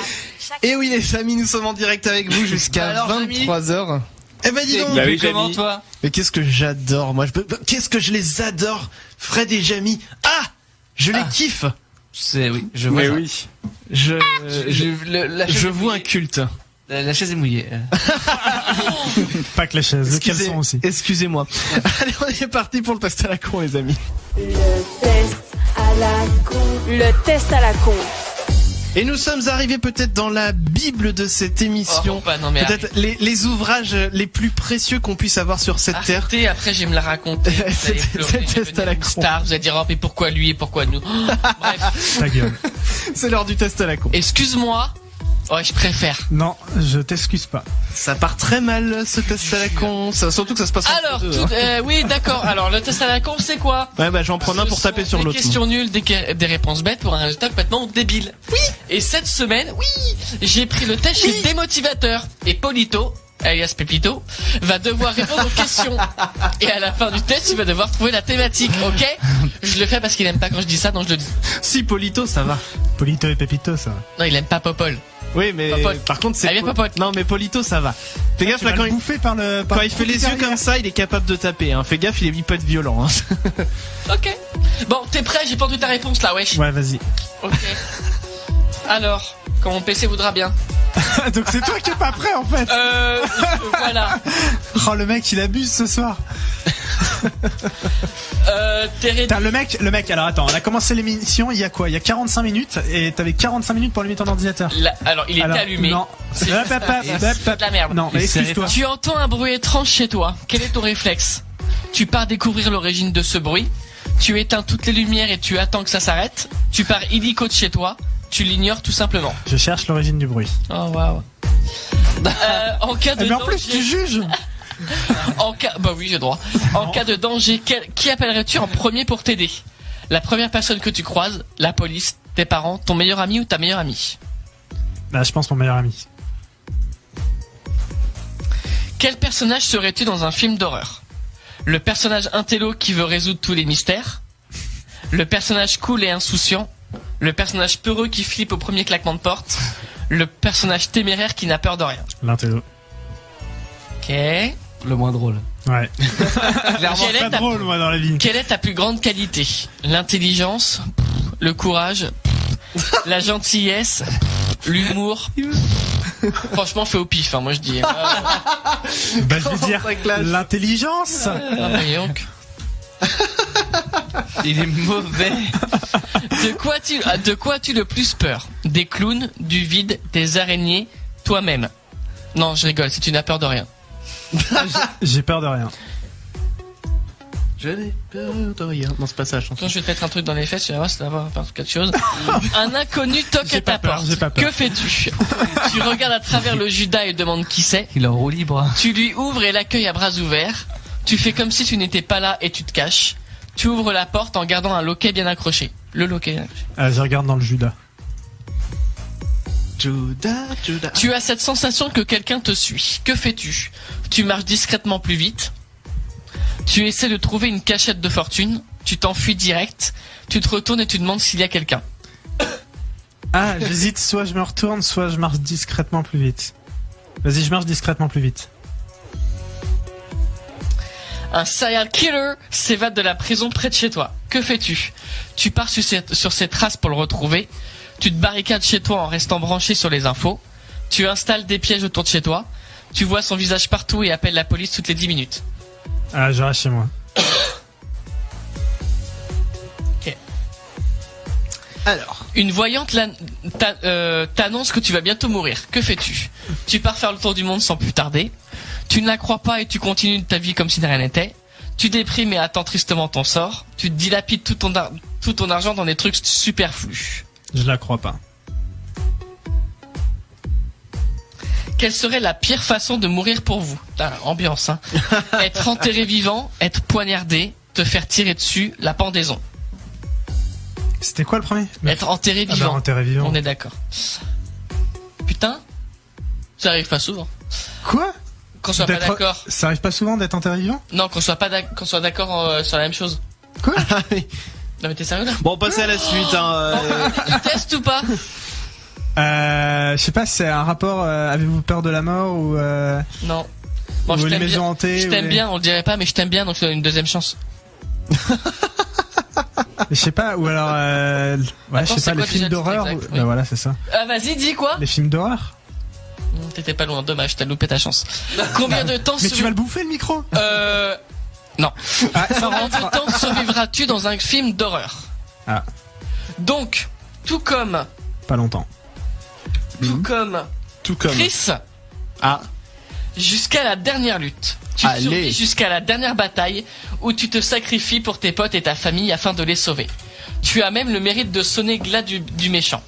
Et oui les amis, nous sommes en direct avec vous jusqu'à 23h. Eh ben dis donc, comment toi? Mais qu'est-ce que j'adore, moi. Qu'est-ce que je les adore, Fred et Jamy. Ah, je les kiffe. C'est oui, je vois. Mais oui. Je vois un culte. La chaise est mouillée. Pas que la chaise, le caleçon aussi. Excusez-moi. Allez, on est parti pour le test à la con, les amis. Le test à la con. Le test à la con. Et nous sommes arrivés peut-être dans la bible de cette émission. Peut-être les ouvrages les plus précieux qu'on puisse avoir sur cette terre. Après, je vais me la raconter. C'est test à la con. Star, vous allez dire, oh, mais pourquoi lui et pourquoi nous? Bref. Ta gueule. C'est l'heure du test à la con. Excuse-moi. Ouais, je préfère. Non, je t'excuse pas. Ça part très mal, ce test à la con. Surtout que ça se passe alors, oui, d'accord. Alors, le test à la con, c'est quoi? Ouais, bah, j'en prends un pour taper sur l'autre. Des questions nulles, des réponses bêtes pour un résultat complètement débile. Oui. Et cette semaine, j'ai pris le test chez Démotivateur. Et Polito, alias Pépito, va devoir répondre aux questions. Et à la fin du test, il va devoir trouver la thématique, ok? Je le fais parce qu'il aime pas quand je dis ça, donc je le dis. Si, Polito, ça va. Polito et Pépito, ça va. Non, il aime pas Popol. Oui, mais par contre, c'est. Non, mais Polito, ça va. Fais gaffe, là, quand il fait les yeux comme ça, il est capable de taper, hein. Fais gaffe, il peut être violent, hein. Ok. Bon, t'es prêt? J'ai pendu ta réponse, là, wesh. Ouais, vas-y. Ok. Alors, quand mon PC voudra bien. Donc c'est toi qui es pas prêt, en fait. Voilà. Oh, le mec, il abuse ce soir. Le mec, alors attends, on a commencé l'émission il y a quoi? Il y a 45 minutes et t'avais 45 minutes pour allumer ton ordinateur. Alors, il était allumé. Non. C'est de la merde. Non, mais excuse-toi. Tu entends un bruit étrange chez toi. Quel est ton réflexe? Tu pars découvrir l'origine de ce bruit. Tu éteins toutes les lumières et tu attends que ça s'arrête. Tu pars illico de chez toi. Tu l'ignores tout simplement. Je cherche l'origine du bruit. Oh waouh. En cas de mais en plus, tu juges. Bah oui, j'ai droit. En cas de danger, qui appellerais-tu en premier pour t'aider? La première personne que tu croises, la police, tes parents, ton meilleur ami ou ta meilleure amie? Bah, je pense mon meilleur ami. Quel personnage serais-tu dans un film d'horreur? Le personnage intello qui veut résoudre tous les mystères? Le personnage cool et insouciant? Le personnage peureux qui flippe au premier claquement de porte? le personnage téméraire qui n'a peur de rien. L'intello. Ok. Le moins drôle. Ouais. Clairement, Quelle est pas ta- drôle, moi, dans la vie. Quelle est ta plus grande qualité? L'intelligence, le courage, la gentillesse, l'humour. Franchement, fais au pif, hein, moi je dis. Bah, je vais dire l'intelligence. Donc. Il est mauvais. De quoi as-tu le plus peur? Des clowns, du vide, des araignées, toi-même? Non, je rigole, si tu n'as peur de rien. J'ai peur de rien. Je n'ai peur de rien. Non, c'est pas ça, la chanson. Quand je vais te mettre un truc dans les fesses, tu vas voir, ça va faire quelque chose. Un inconnu toque à ta porte. j'ai pas peur. Que fais-tu? Tu regardes à travers le Judas et demandes qui c'est. Il est en roue libre. Tu lui ouvres et l'accueilles à bras ouverts. Tu fais comme si tu n'étais pas là et tu te caches. Tu ouvres la porte en gardant un loquet bien accroché. Le loquet bien accroché. Je regarde dans le Judas. Judas. Tu as cette sensation que quelqu'un te suit. Que fais-tu? Tu marches discrètement plus vite. Tu essaies de trouver une cachette de fortune. Tu t'enfuis direct. Tu te retournes et tu demandes s'il y a quelqu'un. Ah, j'hésite, soit je me retourne, soit je marche discrètement plus vite. Vas-y, je marche discrètement plus vite. Un serial killer s'évade de la prison près de chez toi. Que fais-tu? Tu pars sur ses traces pour le retrouver. Tu te barricades chez toi en restant branché sur les infos. Tu installes des pièges autour de chez toi. Tu vois son visage partout et appelles la police toutes les 10 minutes. Ah, je reste chez moi. Ok. Alors. Une voyante t'annonce que tu vas bientôt mourir. Que fais-tu? Tu pars faire le tour du monde sans plus tarder. Tu ne la crois pas et tu continues ta vie comme si de rien n'était. Tu déprimes et attends tristement ton sort. Tu te dilapides tout ton argent dans des trucs superflus. Je la crois pas. Quelle serait la pire façon de mourir pour vous? Ambiance, hein. Être enterré vivant, être poignardé, te faire tirer dessus, la pendaison. C'était quoi le premier? Être enterré vivant. Ah bah, enterré vivant. On est d'accord. Putain, ça arrive pas souvent. Quoi? Qu'on soit pas d'accord. Ça arrive pas souvent d'être enterré vivant? Non, qu'on soit d'accord sur la même chose. Quoi? Non mais t'es sérieux là? Bon, passez à la suite. Hein, Test ou pas? Je sais pas, c'est un rapport. Avez-vous peur de la mort ou Non. Bon, ou je les t'aime maisons bien. hantées. Je t'aime bien, on le dirait pas, mais je t'aime bien, donc je te donne une deuxième chance. Je sais pas, ou alors. Ouais, Attends, je sais c'est pas, quoi les films déjà le d'horreur. titre exact? Bah voilà, c'est ça. Ah vas-y, dis quoi? Les films d'horreur. T'étais pas loin, dommage, t'as loupé ta chance. Combien de temps Mais tu vas le bouffer le micro? Non. Ah, ça Combien rentre. de temps survivras-tu dans un film d'horreur? Ah, Donc, tout comme pas longtemps. Tout comme. Chris. Ah. Jusqu'à la dernière lutte. Tu Allez. survis jusqu'à la dernière bataille où tu te sacrifies pour tes potes et ta famille afin de les sauver. Tu as même le mérite de sonner glas du méchant.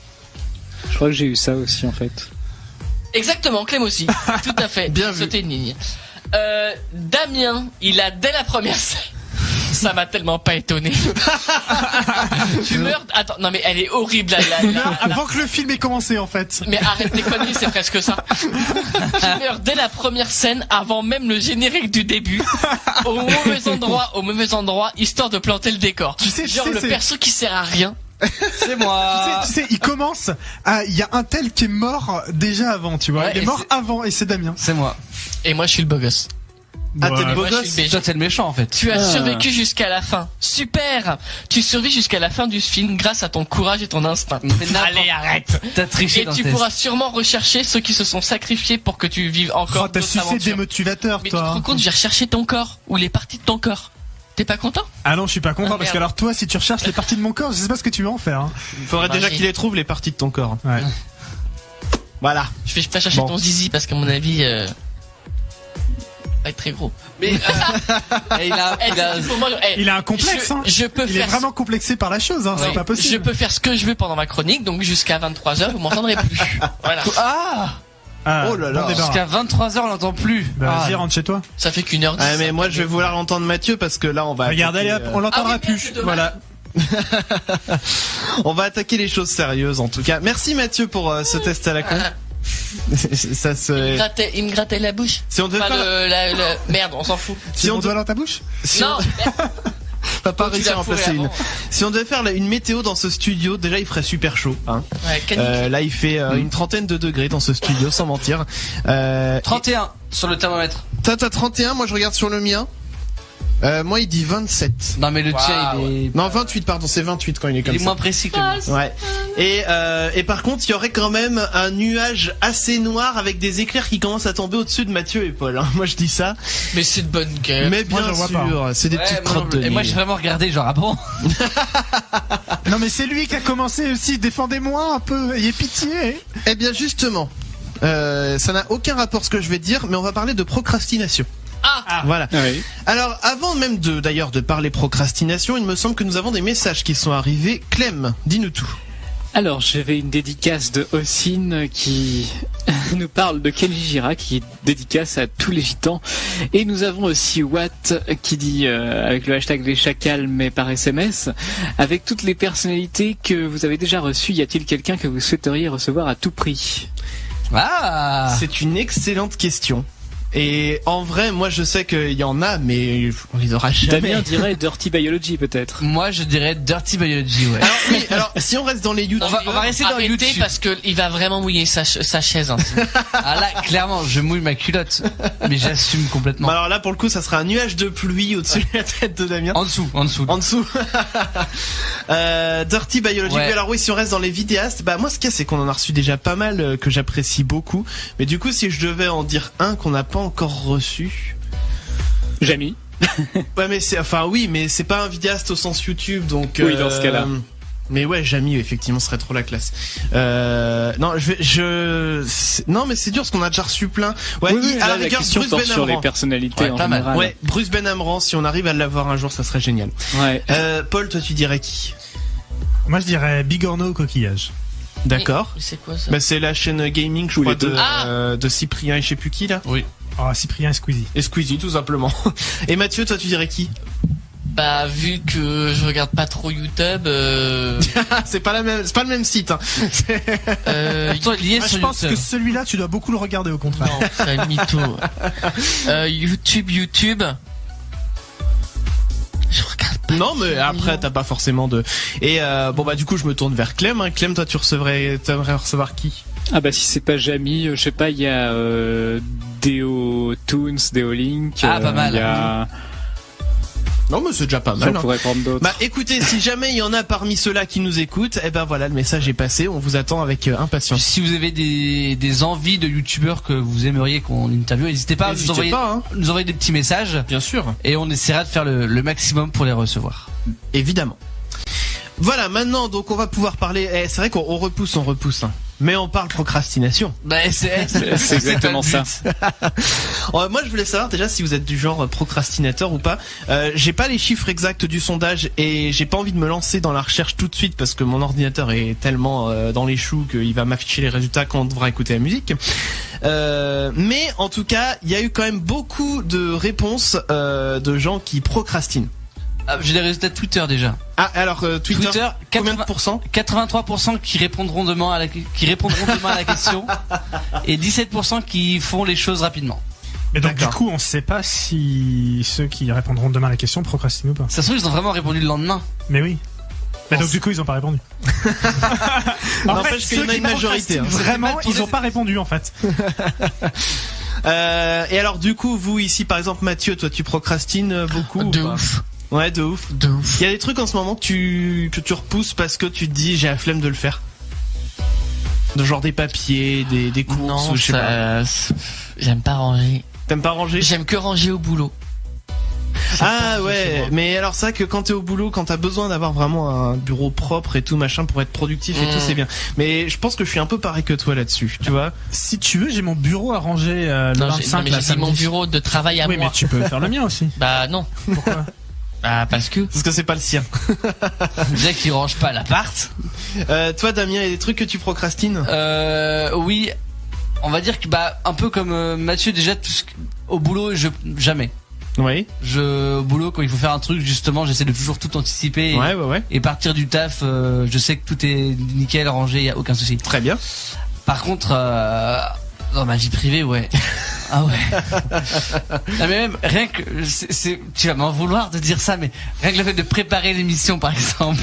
Je crois que j'ai eu ça aussi en fait. Exactement, Clem aussi. Tout à fait. Bien vu. C'était une ligne. Damien, il a dès la première scène. Ça m'a tellement pas étonné. Tu meurs. Attends, non mais elle est horrible là. Avant que le film ait commencé en fait. Mais arrête tes conneries, c'est presque ça. Tu meurs dès la première scène, avant même le générique du début, au mauvais endroit, histoire de planter le décor. Genre le perso qui sert à rien. C'est moi. Tu sais, il commence. Il y a un tel qui est mort déjà avant, tu vois. Ouais, il est et mort avant et c'est Damien. C'est moi. Et moi je suis le beau gosse. Ah, t'es le beau Moi, je gosse? suis le BG. Toi, t'es le méchant en fait. Tu as survécu jusqu'à la fin. Super. Tu survis jusqu'à la fin du film grâce à ton courage et ton instinct. Allez, arrête. T'as triché Et dans tu tes- pourras sûrement rechercher ceux qui se sont sacrifiés pour que tu vives encore Oh, t'as d'autres sucé des aventures. motivateurs, Mais tu te toi. rends compte, j'ai recherché ton corps ou les parties de ton corps. T'es pas content? Ah non, je suis pas content Ah, parce merde. que alors toi, si tu recherches les parties de mon corps, je sais pas ce que tu vas en faire. Hein. Il faudrait déjà j'ai- qu'il les trouve, les parties de ton corps. Ouais. Voilà. Je vais pas chercher Bon. ton zizi parce qu'à mon avis, va être très gros. Mais il a. Pour moi, Il a un complexe. Hein. Je peux Il est faire. vraiment complexé par la chose. Hein. Oui, C'est pas possible. Je peux faire ce que je veux pendant ma chronique, donc jusqu'à 23h, vous m'entendrez plus. Voilà. Ah, Oh là là. bon débarras. Jusqu'à 23h, on l'entend plus. Bah, vas-y, rentre chez toi. Ça fait qu'une heure. Ah, mais moi je vais vouloir l'entendre Mathieu parce que là on va. Regarde, allez, attaquer, hop, on l'entendra Ah oui, merde, plus. c'est dommage. Voilà. on va attaquer les choses sérieuses en tout cas. Merci Mathieu pour ce test à la con. Ça Il me grattait la bouche. Si on devait Enfin, faire- merde, on s'en fout. Si on doit dans ta bouche. Si Non, on- va pas Tu réussir à l'as en placer fourré une. avant. Si on devait faire une météo dans ce studio, déjà il ferait super chaud. Hein. Ouais, canicule. Là il fait une trentaine de degrés dans ce studio, sans mentir. 31 sur le thermomètre. T'as 31, moi je regarde sur le mien. Moi il dit 27. Non mais le tien il est... Non 28 pardon, c'est 28 quand il est comme Il est ça. moins précis que le mien. Ouais. Et par contre, il y aurait quand même un nuage assez noir avec des éclairs qui commencent à tomber au-dessus de Mathieu et Paul. Hein. Moi, je dis ça. Mais c'est de bonne guerre. Mais bien Moi, j'en vois sûr, c'est des Ouais, petites moi, crottes de et moi nez. j'ai vraiment regardé genre ah bon. Non mais c'est lui qui a commencé aussi, défendez-moi un peu, ayez pitié. Eh bien, justement, ça n'a aucun rapport ce que je vais te dire, mais on va parler de procrastination. Voilà. Oui. Alors, avant même d'ailleurs de parler procrastination, il me semble que nous avons des messages qui sont arrivés. Clem, dis-nous tout. Alors, j'avais une dédicace de Ossine qui nous parle de Kenji Gira, qui dédicace à tous les gitans. Et nous avons aussi Watt qui dit, avec le hashtag les chacals, mais par SMS, avec toutes les personnalités que vous avez déjà reçues, y a-t-il quelqu'un que vous souhaiteriez recevoir à tout prix? Ah, c'est une excellente question. Et en vrai, moi je sais qu'il y en a, mais on les aura jamais. Damien dirait Dirty Biology peut-être. moi je dirais Dirty Biology, ouais. Alors oui, alors si on reste dans les YouTube, on va rester dans Arrêtez YouTube. parce que il va vraiment mouiller sa chaise. Hein. Ah là, clairement, je mouille ma culotte, mais j'assume complètement. alors là pour le coup, ça sera un nuage de pluie au-dessus de la tête de Damien. En dessous. En dessous. Dirty Biology. Ouais. Oui, alors oui, si on reste dans les vidéastes, bah moi ce qu'il y a, c'est qu'on en a reçu déjà pas mal que j'apprécie beaucoup. Mais du coup, si je devais en dire un qu'on n'a pas encore reçu, Jamy. ouais, mais c'est, enfin oui, mais c'est pas un vidéaste au sens YouTube, donc. Oui, dans ce cas-là. Mais ouais, Jamy, effectivement, serait trop la classe. Non, non, mais c'est dur parce qu'on a déjà reçu plein. Ouais, Oui, à la là, la rigueur, question Bruce porte sur les Benamran. personnalités Ouais, en pas mal. général. Ouais, Bruce Benamran, si on arrive à l'avoir un jour, ça serait génial. Ouais. Paul, toi, tu dirais qui? Moi je dirais Bigorneau au coquillage. D'accord. Mais c'est quoi ça? Bah, c'est la chaîne gaming, je Ou crois, les deux. de Cyprien et je sais plus qui, là. Oui. Oh, Cyprien et Squeezie. Et Squeezie, tout simplement. Et Mathieu, toi, tu dirais qui? Bah vu que je regarde pas trop YouTube, c'est pas c'est pas le même site, hein. Pourtant, lié Ah, sur je pense YouTube. que celui-là tu dois beaucoup le regarder au contraire. non, c'est mytho. YouTube. Je regarde pas. Non, mais après, t'as pas forcément de. Et bon, bah, du coup, je me tourne vers Clem. Hein. Clem, toi, t'aimerais recevoir qui? Ah bah si c'est pas Jamy, je sais pas, il y a Deo Toons, Deo Link. Ah, pas mal. Il y a... Non, mais c'est déjà pas mal. J'en Hein. pourrais prendre d'autres. Bah, écoutez, si jamais il y en a parmi ceux-là qui nous écoutent, eh ben voilà, le message est passé. On vous attend avec impatience. Si vous avez des envies de youtubeurs que vous aimeriez qu'on interviewe, n'hésitez pas à N'hésitez pas, hein. nous envoyer des petits messages. Bien sûr. Et on essaiera de faire le maximum pour les recevoir. Évidemment. Voilà, maintenant, donc, on va pouvoir parler. C'est vrai qu'on repousse. Hein. Mais on parle procrastination. Bah, c'est exactement ça. Moi, je voulais savoir déjà si vous êtes du genre procrastinateur ou pas. J'ai pas les chiffres exacts du sondage et j'ai pas envie de me lancer dans la recherche tout de suite parce que mon ordinateur est tellement dans les choux qu'il va m'afficher les résultats quand on devra écouter la musique. Mais en tout cas, il y a eu quand même beaucoup de réponses de gens qui procrastinent. Ah, j'ai les résultats de Twitter déjà. Ah, alors Twitter, combien de pourcents? 83% qui répondront demain à la question et 17% qui font les choses rapidement. Mais donc du D'accord. coup on sait pas si ceux qui répondront demain à la question procrastinent ou pas. Ça se trouve ils ont vraiment répondu le lendemain. Mais oui. Mais donc du coup ils ont pas répondu. En N'empêche fait, qu'il y en ceux a qui une majorité. Hein. vraiment ils ont pas répondu en fait. Et alors du coup, vous ici par exemple, Mathieu, toi tu procrastines beaucoup ou De pas? ouf. Ouais, de ouf. De ouf. Il y a des trucs en ce moment que tu repousses parce que tu te dis j'ai la flemme de le faire. De genre des papiers, des courses Non, ou je sais pas. j'aime pas ranger. T'aimes pas ranger? J'aime que ranger au boulot. Ah ouais, mais alors ça que quand t'es au boulot, quand t'as besoin d'avoir vraiment un bureau propre et tout machin pour être productif et tout, c'est bien. Mais je pense que je suis un peu pareil que toi là-dessus, tu vois. Si tu veux, j'ai mon bureau à ranger le Non, 25 mais là, j'ai dit mon samedi. bureau de travail à Oui, moi. mais tu peux faire le mien aussi. Bah non. Pourquoi? Bah parce que c'est pas le sien. Déjà qu'ils rangent pas l'appart. Toi Damien, il y a des trucs que tu procrastines? Oui, on va dire que bah un peu comme Mathieu déjà au boulot jamais. Oui. Au boulot quand il faut faire un truc justement j'essaie de toujours tout anticiper. Ouais. Et partir du taf, je sais que tout est nickel rangé, y a aucun souci. Très bien. Par contre dans ma vie privée ouais. Ah ouais. Non, mais même rien que tu vas m'en vouloir de dire ça, mais rien que le fait de préparer l'émission par exemple.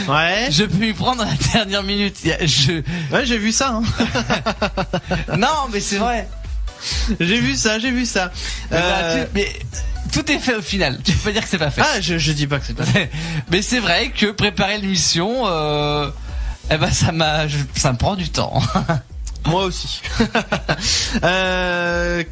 Ouais. Je peux y prendre à la dernière minute. Ouais, j'ai vu ça. Hein. Non, mais c'est vrai. J'ai vu ça. Mais tout est fait au final. Tu peux pas dire que c'est pas fait. Ah, je dis pas que c'est pas fait. Mais c'est vrai que préparer l'émission, ça me prend du temps. Moi aussi.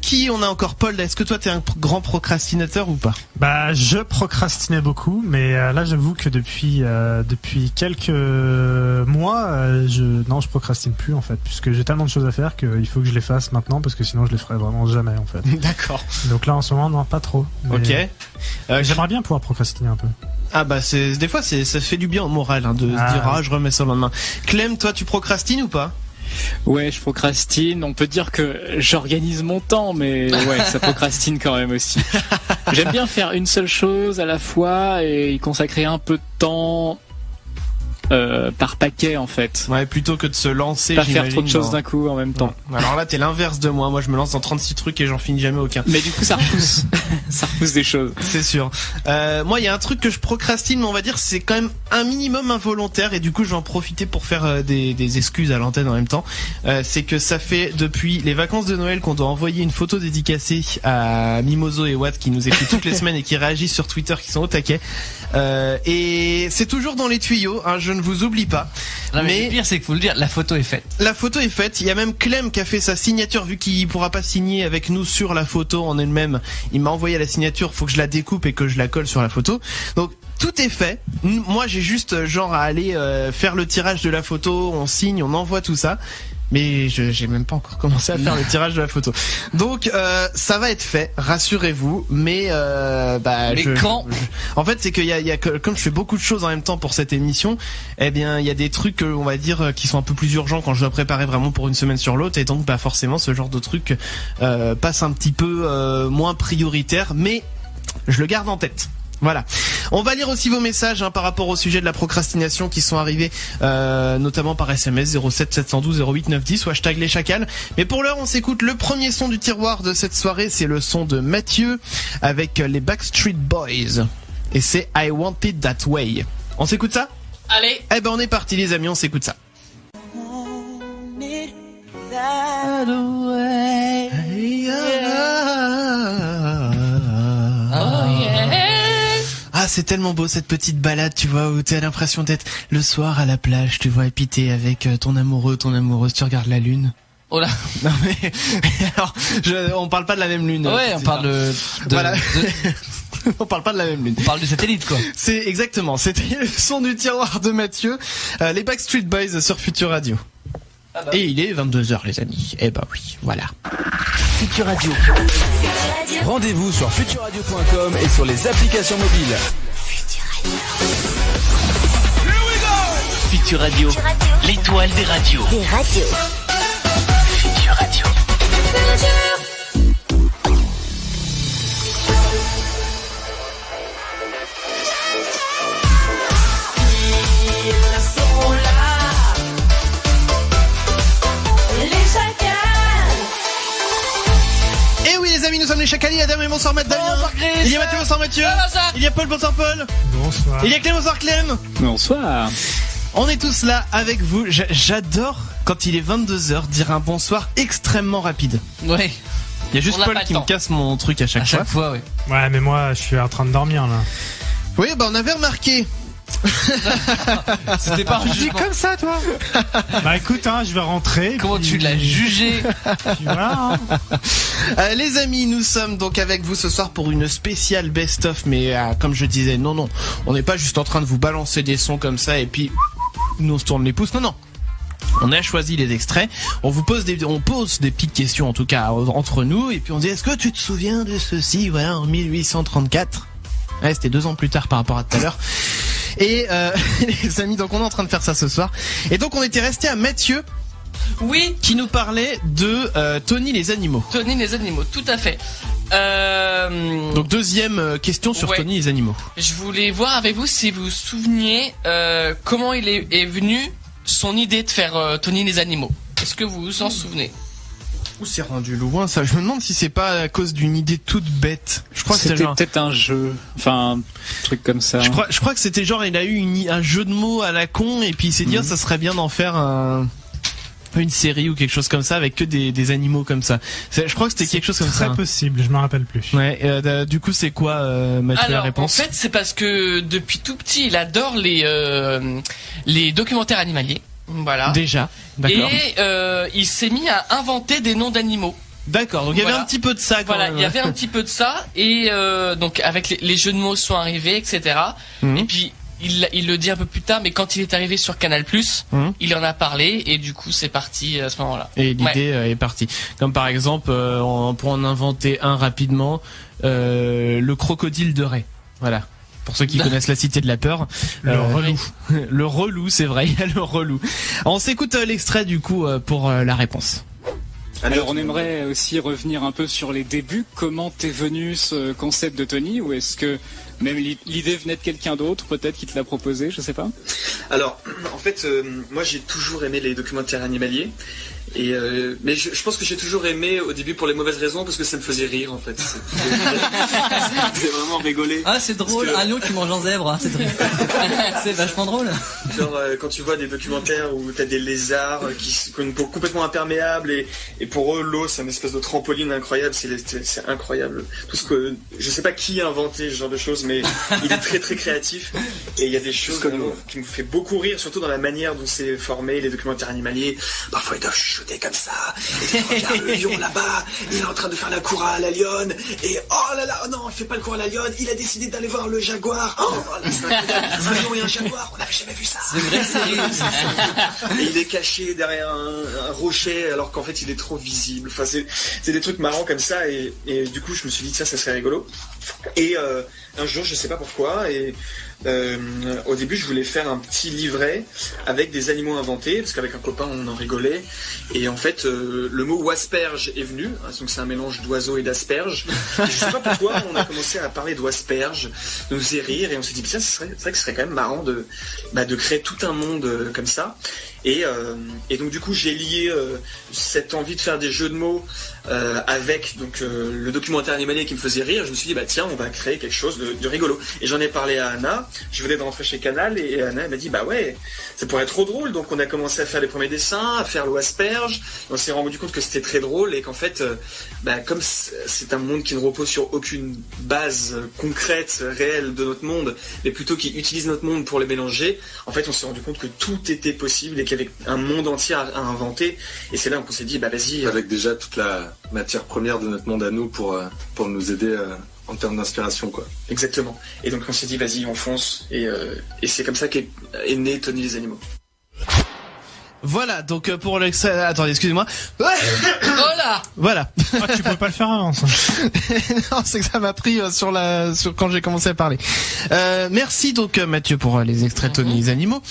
Qui on a encore, Paul? Est-ce que toi t'es un grand procrastinateur ou pas? Bah, je procrastinais beaucoup, mais là j'avoue que depuis quelques mois, je procrastine plus en fait, puisque j'ai tellement de choses à faire qu'il faut que je les fasse maintenant, parce que sinon je les ferai vraiment jamais en fait. D'accord. Donc là en ce moment non, pas trop. Ok. J'aimerais bien pouvoir procrastiner un peu. Ah bah des fois ça fait du bien au moral de se dire je remets ça le lendemain. Clem, toi tu procrastines ou pas? Ouais, je procrastine. On peut dire que j'organise mon temps, mais ouais, ça procrastine quand même aussi. J'aime bien faire une seule chose à la fois et y consacrer un peu de temps par paquet en fait. Ouais, plutôt que de se lancer. Pas faire trop de choses d'un coup en même temps. Ouais. Alors là, t'es l'inverse de moi. Moi, je me lance dans 36 trucs et j'en finis jamais aucun. Mais du coup, ça repousse. Ça repousse des choses. C'est sûr. Moi, il y a un truc que je procrastine, mais on va dire c'est quand même un minimum involontaire, et du coup, je vais en profiter pour faire des excuses à l'antenne en même temps. C'est que ça fait depuis les vacances de Noël qu'on doit envoyer une photo dédicacée à Mimoso et Watt qui nous écoutent toutes les semaines et qui réagissent sur Twitter, qui sont au taquet. Et c'est toujours dans les tuyaux, hein, je ne vous oublie pas. Non, mais le pire, c'est qu'il faut le dire, la photo est faite. La photo est faite. Il y a même Clem qui a fait sa signature, vu qu'il pourra pas signer avec nous sur la photo en elle-même. Il m'a envoyé la signature, faut que je la découpe et que je la colle sur la photo. Donc tout est fait. Moi, j'ai juste à aller faire le tirage de la photo, on signe, on envoie tout ça. Mais j'ai même pas encore commencé à faire le tirage de la photo. Donc ça va être fait, rassurez-vous. Mais quand en fait, c'est qu'il y a comme je fais beaucoup de choses en même temps pour cette émission, eh bien il y a des trucs on va dire qui sont un peu plus urgents quand je dois préparer vraiment pour une semaine sur l'autre, et donc forcément ce genre de truc passe un petit peu moins prioritaire, mais je le garde en tête. Voilà. On va lire aussi vos messages par rapport au sujet de la procrastination qui sont arrivés notamment par SMS 07 712 08 910 ou hashtag les chacals. Mais pour l'heure, on s'écoute le premier son du tiroir de cette soirée, c'est le son de Mathieu avec les Backstreet Boys. Et c'est I Want It That Way. On s'écoute ça? Allez. Eh ben on est parti les amis, on s'écoute ça. Ah, c'est tellement beau cette petite balade, tu vois, où t'as l'impression d'être le soir à la plage, tu vois, et puis t'es avec ton amoureux, ton amoureuse, tu regardes la lune. Oh là. Non mais alors, on parle pas de la même lune. Ouais, on parle de voilà. On parle pas de la même lune. On parle du satellite quoi. C'est exactement, c'était le son du tiroir de Mathieu, les Backstreet Boys sur Future Radio. Ah bah. Et il est 22h les amis. Eh bah oui, voilà. Future Radio. Rendez-vous sur futureradio.com et sur les applications mobiles. Future Radio, l'étoile des radios. Future Radio. Nous sommes les chacals, il y a Damien, bonsoir Matt Damien. Il y a Mathieu, bonsoir Mathieu. Il y a Paul, bonsoir Paul. Bonsoir. Il y a Clem, bonsoir Clem. Bonsoir. On est tous là avec vous. J'adore quand il est 22h dire un bonsoir extrêmement rapide. Ouais. Il y a juste Paul qui me casse mon truc à chaque fois. Ouais. Ouais, mais moi je suis en train de dormir là. Oui, on avait remarqué. C'était pas un jugement. Comme ça toi. Bah écoute je vais rentrer. Comment tu l'as jugé? Voilà, les amis, nous sommes donc avec vous ce soir pour une spéciale best-of, mais comme je disais, non, on n'est pas juste en train de vous balancer des sons comme ça et puis nous on se tourne les pouces, non. On a choisi les extraits, on pose des petites questions en tout cas entre nous, et puis on dit est-ce que tu te souviens de ceci, voilà, en 1834. Ouais, c'était 2 ans plus tard par rapport à tout à l'heure. Et les amis, donc on est en train de faire ça ce soir. Et donc on était resté à Mathieu. Oui. Qui nous parlait de Tony les animaux. Tony les animaux, tout à fait. Donc deuxième question sur Tony les animaux. Je voulais voir avec vous si vous vous souveniez comment il est venu son idée de faire Tony les animaux. Est-ce que vous vous en souvenez? Où c'est rendu loin ça? Je me demande si c'est pas à cause d'une idée toute bête. Je crois que c'était genre... peut-être un jeu, enfin un truc comme ça. Je crois que c'était genre il a eu un jeu de mots à la con et puis il s'est dit ça serait bien d'en faire une série ou quelque chose comme ça avec que des animaux comme ça. Je crois que c'était quelque chose comme ça. Très possible, je me rappelle plus. Ouais. Du coup c'est quoi Mathieu la réponse? En fait c'est parce que depuis tout petit il adore les documentaires animaliers. Voilà. Déjà, d'accord. Et il s'est mis à inventer des noms d'animaux. D'accord, donc il y avait un petit peu de ça quand même. Il y avait un petit peu de ça et donc avec les jeux de mots sont arrivés, etc. Et puis il le dit un peu plus tard, mais quand il est arrivé sur Canal+, il en a parlé et du coup c'est parti à ce moment-là. Et l'idée est partie. Comme par exemple, pour en inventer un rapidement, le crocodile de Ray. Voilà. Pour ceux qui connaissent la Cité de la Peur. Le relou. Le relou, c'est vrai, il y a le relou. On s'écoute l'extrait du coup pour la réponse. Alors on aimerait aussi revenir un peu sur les débuts. Comment t'es venu ce concept de Tony? Ou est-ce que même l'idée venait de quelqu'un d'autre, peut-être qui te l'a proposé, je sais pas? Alors, en fait, moi j'ai toujours aimé les documentaires animaliers. Et mais je pense que j'ai toujours aimé au début pour les mauvaises raisons parce que ça me faisait rire en fait. C'est vraiment rigoler. Ah c'est drôle, un lion qui mange un zèbre, c'est drôle. C'est vachement drôle. Genre quand tu vois des documentaires où t'as des lézards qui ont une peau complètement imperméable et pour eux l'eau c'est une espèce de trampoline incroyable, c'est incroyable. Tout ce que je sais pas qui a inventé ce genre de choses mais il est très très créatif et il y a des choses qui me fait beaucoup rire surtout dans la manière dont c'est formé les documentaires animaliers. Parfois ils doivent chuchoter comme ça et regarde le lion là-bas il est en train de faire la cour à la lionne et oh là là oh non il fait pas le cour à la lionne il a décidé d'aller voir le jaguar un lion et un jaguar on n'avait jamais vu ça c'est vrai que c'est rire. Et il est caché derrière un rocher alors qu'en fait il est trop visible enfin c'est des trucs marrants comme ça et du coup je me suis dit ça serait rigolo et un jour je sais pas pourquoi et au début je voulais faire un petit livret avec des animaux inventés parce qu'avec un copain on en rigolait et en fait le mot wasperge est venu donc c'est un mélange d'oiseau et d'asperge et je sais pas pourquoi on a commencé à parler d'oisperge de nous faisait rire et on s'est dit c'est vrai que ce serait quand même marrant de créer tout un monde comme ça et donc du coup j'ai lié cette envie de faire des jeux de mots avec donc le documentaire animalier qui me faisait rire. Je me suis dit tiens on va créer quelque chose de rigolo et j'en ai parlé à Anna. Je venais de rentrer chez Canal et Anna elle m'a dit ouais ça pourrait être trop drôle donc on a commencé à faire les premiers dessins à faire l'Oasperge et on s'est rendu compte que c'était très drôle et qu'en fait comme c'est un monde qui ne repose sur aucune base concrète réelle de notre monde mais plutôt qui utilise notre monde pour les mélanger en fait on s'est rendu compte que tout était possible et qu'il y avait un monde entier à inventer et c'est là qu'on s'est dit vas-y avec déjà toute la matière première de notre monde à nous pour nous aider en termes d'inspiration quoi. Exactement. Et donc on s'est dit vas-y on fonce et c'est comme ça qu'est né Tony les animaux. Voilà, donc pour l'extrait... Attendez, excusez-moi. Voilà. Ah, tu pouvais pas le faire avant, ça. Non, c'est que ça m'a pris sur quand j'ai commencé à parler. Merci donc Mathieu pour les extraits Tony les animaux.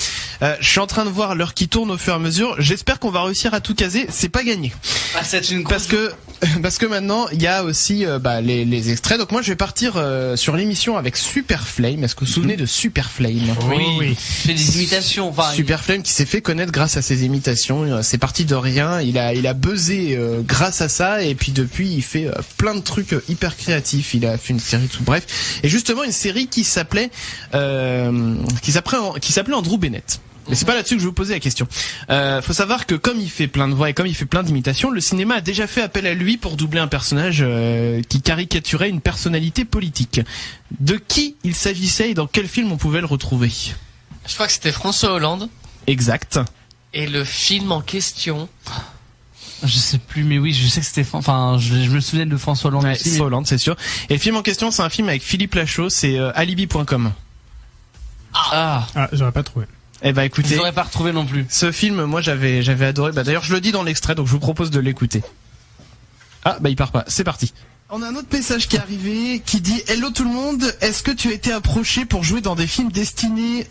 Je suis en train de voir l'heure qui tourne au fur et à mesure. J'espère qu'on va réussir à tout caser. C'est pas gagné. C'est une parce que maintenant il y a aussi les extraits. Donc moi je vais partir sur l'émission avec Super Flame. Est-ce que vous vous souvenez de Super Flame? Oui. Fait des imitations. Super Flame qui s'est fait connaître grâce à ses imitations. C'est parti de rien. Il a buzzé grâce à ça et puis depuis il fait plein de trucs hyper créatifs. Il a fait une série tout bref et justement une série qui s'appelait Andrew Bennett. Mais c'est pas là-dessus que je vais vous poser la question. Faut savoir que comme il fait plein de voix et comme il fait plein d'imitations, le cinéma a déjà fait appel à lui pour doubler un personnage qui caricaturait une personnalité politique. De qui il s'agissait et dans quel film on pouvait le retrouver? Je crois que c'était François Hollande. Exact. Et le film en question... Je sais plus, mais oui, je sais que c'était... Enfin, je me souviens de François Hollande aussi. François Hollande, c'est sûr. Et le film en question, c'est un film avec Philippe Lachaud, c'est alibi.com. Ah, j'aurais pas trouvé. Eh ben écoutez, je n'aurais pas retrouvé non plus. Ce film, moi j'avais adoré. D'ailleurs, je le dis dans l'extrait, donc je vous propose de l'écouter. Ah, il part pas. C'est parti. On a un autre message qui est arrivé qui dit hello tout le monde, est-ce que tu as été approché pour jouer dans des films destinés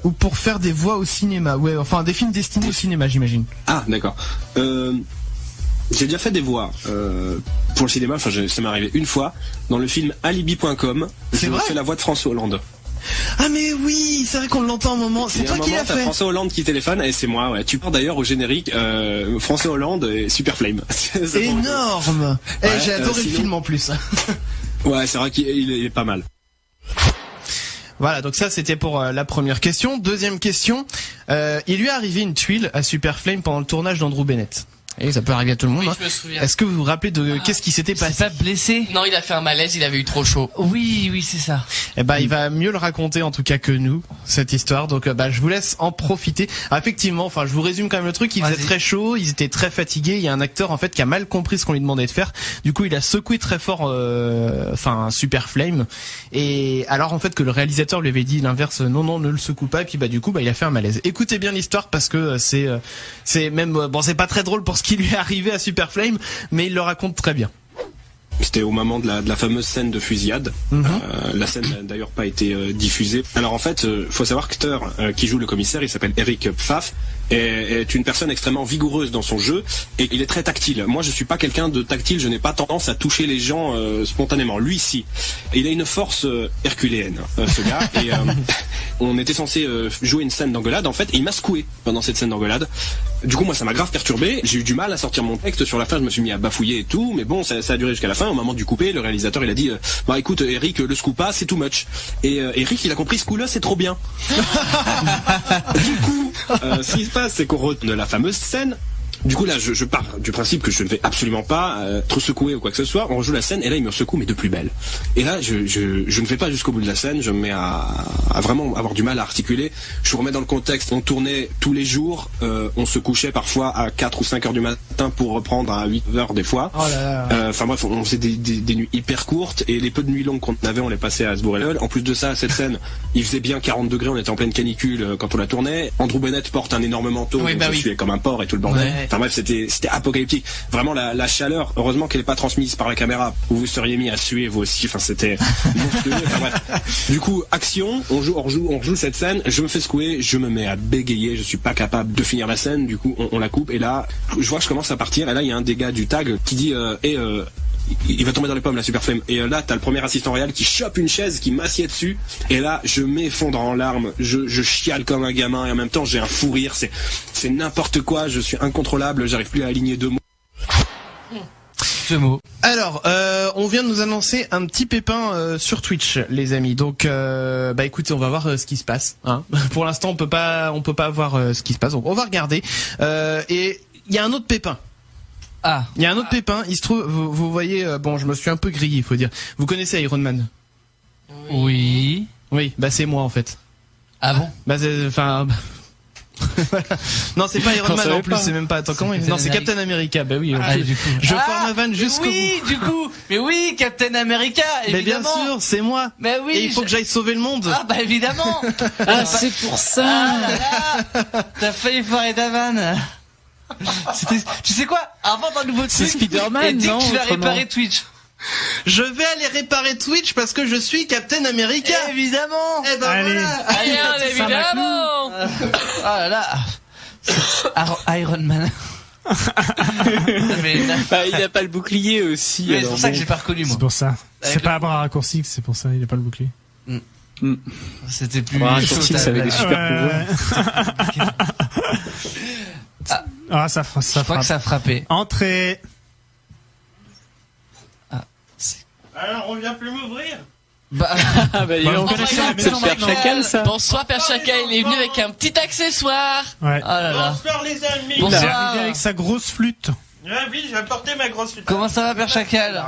ou pour faire des voix au cinéma? Ouais, enfin des films destinés au cinéma, j'imagine. Ah, d'accord. J'ai déjà fait des voix pour le cinéma, ça m'est arrivé une fois dans le film alibi.com. J'ai fait la voix de François Hollande. Ah mais oui, c'est vrai qu'on l'entend un moment. C'est toi qui l'as fait. François Hollande qui téléphone et c'est moi. Ouais. Tu pars d'ailleurs au générique François Hollande et Super Flame. Énorme. Ouais, J'ai adoré le sinon- film en plus. Ouais, c'est vrai qu'il est pas mal. Voilà, donc ça c'était pour la première question. Deuxième question, il lui est arrivé une tuile à Super Flame pendant le tournage d'Andrew Bennett. Et ça peut arriver à tout le monde. Oui, hein. je me souviens. Est-ce que vous vous rappelez de qu'est-ce qui s'était passé? C'est pas blessé? Non, il a fait un malaise, il avait eu trop chaud. Oui, c'est ça. Eh ben, il va mieux le raconter en tout cas que nous cette histoire. Donc, je vous laisse en profiter. Alors, effectivement, enfin, je vous résume quand même le truc. Il faisait très chaud, ils étaient très fatigués. Il y a un acteur en fait qui a mal compris ce qu'on lui demandait de faire. Du coup, il a secoué très fort, Super Flame. Et alors en fait que le réalisateur lui avait dit l'inverse, non, ne le secoue pas. Et puis du coup, il a fait un malaise. Écoutez bien l'histoire parce que c'est même c'est pas très drôle pour ce qui lui est arrivé à Super Flame, mais il le raconte très bien. C'était au moment de la fameuse scène de fusillade. La scène n'a d'ailleurs pas été diffusée. Alors en fait, faut savoir que l'acteur qui joue le commissaire, il s'appelle Eric Pfaff, est une personne extrêmement vigoureuse dans son jeu et il est très tactile. Moi, je suis pas quelqu'un de tactile, je n'ai pas tendance à toucher les gens spontanément. Lui, si. Et il a une force herculéenne, ce gars. Et on était censé jouer une scène d'engueulade en fait, et il m'a secoué pendant cette scène d'engueulade. Du coup, moi, ça m'a grave perturbé. J'ai eu du mal à sortir mon texte. Sur la fin, je me suis mis à bafouiller et tout, mais bon, ça a duré jusqu'à la fin. Au moment du coupé, le réalisateur, il a dit bah écoute, Eric, le secoue pas, c'est too much. Et Eric, il a compris, ce coup-là, c'est trop bien. Du coup, ce qui se passe, c'est qu'on retourne la fameuse scène. Du coup là je pars du principe que je ne vais absolument pas trop secouer ou quoi que ce soit. On rejoue la scène et là il me secoue mais de plus belle. Et là je ne vais pas jusqu'au bout de la scène, je me mets à vraiment avoir du mal à articuler. Je vous remets dans le contexte, on tournait tous les jours, on se couchait parfois à 4 ou 5 heures du matin pour reprendre à 8 heures des fois. Enfin bref, on faisait des nuits hyper courtes et les peu de nuits longues qu'on avait on les passait à se bourrer la gueule. En plus de ça, cette scène, il faisait bien 40 degrés, on était en pleine canicule quand on la tournait. Andrew Bennett porte un énorme manteau, je suis comme un porc et tout le bordel. Ouais. Enfin bref, c'était apocalyptique. Vraiment la chaleur, heureusement qu'elle n'est pas transmise par la caméra, où vous seriez mis à suer vous aussi. Enfin c'était monstrueux. Enfin bref. Du coup, action, on rejoue cette scène, je me fais secouer, je me mets à bégayer, je suis pas capable de finir la scène, du coup on la coupe et là, je vois que je commence à partir et là il y a un des gars du tag qui dit il va tomber dans les pommes la Super Flame. Et là t'as le premier assistant réel qui chope une chaise, qui m'assied dessus et là je m'effondre en larmes, je chiale comme un gamin et en même temps j'ai un fou rire, c'est n'importe quoi, je suis incontrôlable, j'arrive plus à aligner deux mots. Alors, on vient de nous annoncer un petit pépin sur Twitch, les amis. Donc, écoutez, on va voir ce qui se passe. Hein. Pour l'instant, on peut pas voir ce qui se passe. Donc, on va regarder. Et il y a un autre pépin. Il y a un autre pépin. Il se trouve, vous voyez, je me suis un peu grillé, il faut dire. Vous connaissez Iron Man? Oui. Oui, c'est moi en fait. Ah bon? Non, c'est pas Iron Man en plus, pas. c'est même pas. Attends, comment il... Non, c'est Captain America. Bah oui. Du coup. Je forme ma vanne jusqu'au bout. Du coup. Mais oui, Captain America, évidemment. Mais bien sûr, c'est moi. Mais oui. Et il faut que j'aille sauver le monde. Ah bah évidemment. C'est pour ça. Ah là là. T'as failli foirer ta vanne. Tu sais quoi? Invente un nouveau truc. C'est Spider-Man, et dis non, que tu vas autrement. réparer Twitch. Je vais aller réparer Twitch parce que je suis Captain America. Évidemment. Eh ben Allez. voilà. Évidemment. Oh là là. Iron Man. Mais, il a pas le bouclier aussi. c'est pour ça que j'ai pas reconnu moi. C'est pour ça. Avec C'est pas un bras raccourci, c'est pour ça, il a pas le bouclier. C'était plus raccourci, ça avait des super pouvoirs. Ça frappe. Je crois que ça a frappé. Entrée. Alors, on vient plus m'ouvrir. C'est le Père Chacal, ça. Bonsoir Père Chacal, il est venu avec un petit accessoire. Ouais. Oh là là. Bonsoir les amis. Il est Bonsoir. arrivé avec sa grosse flûte. Ah oui, j'ai apporté ma grosse flûte. Comment ça va Père Chacal?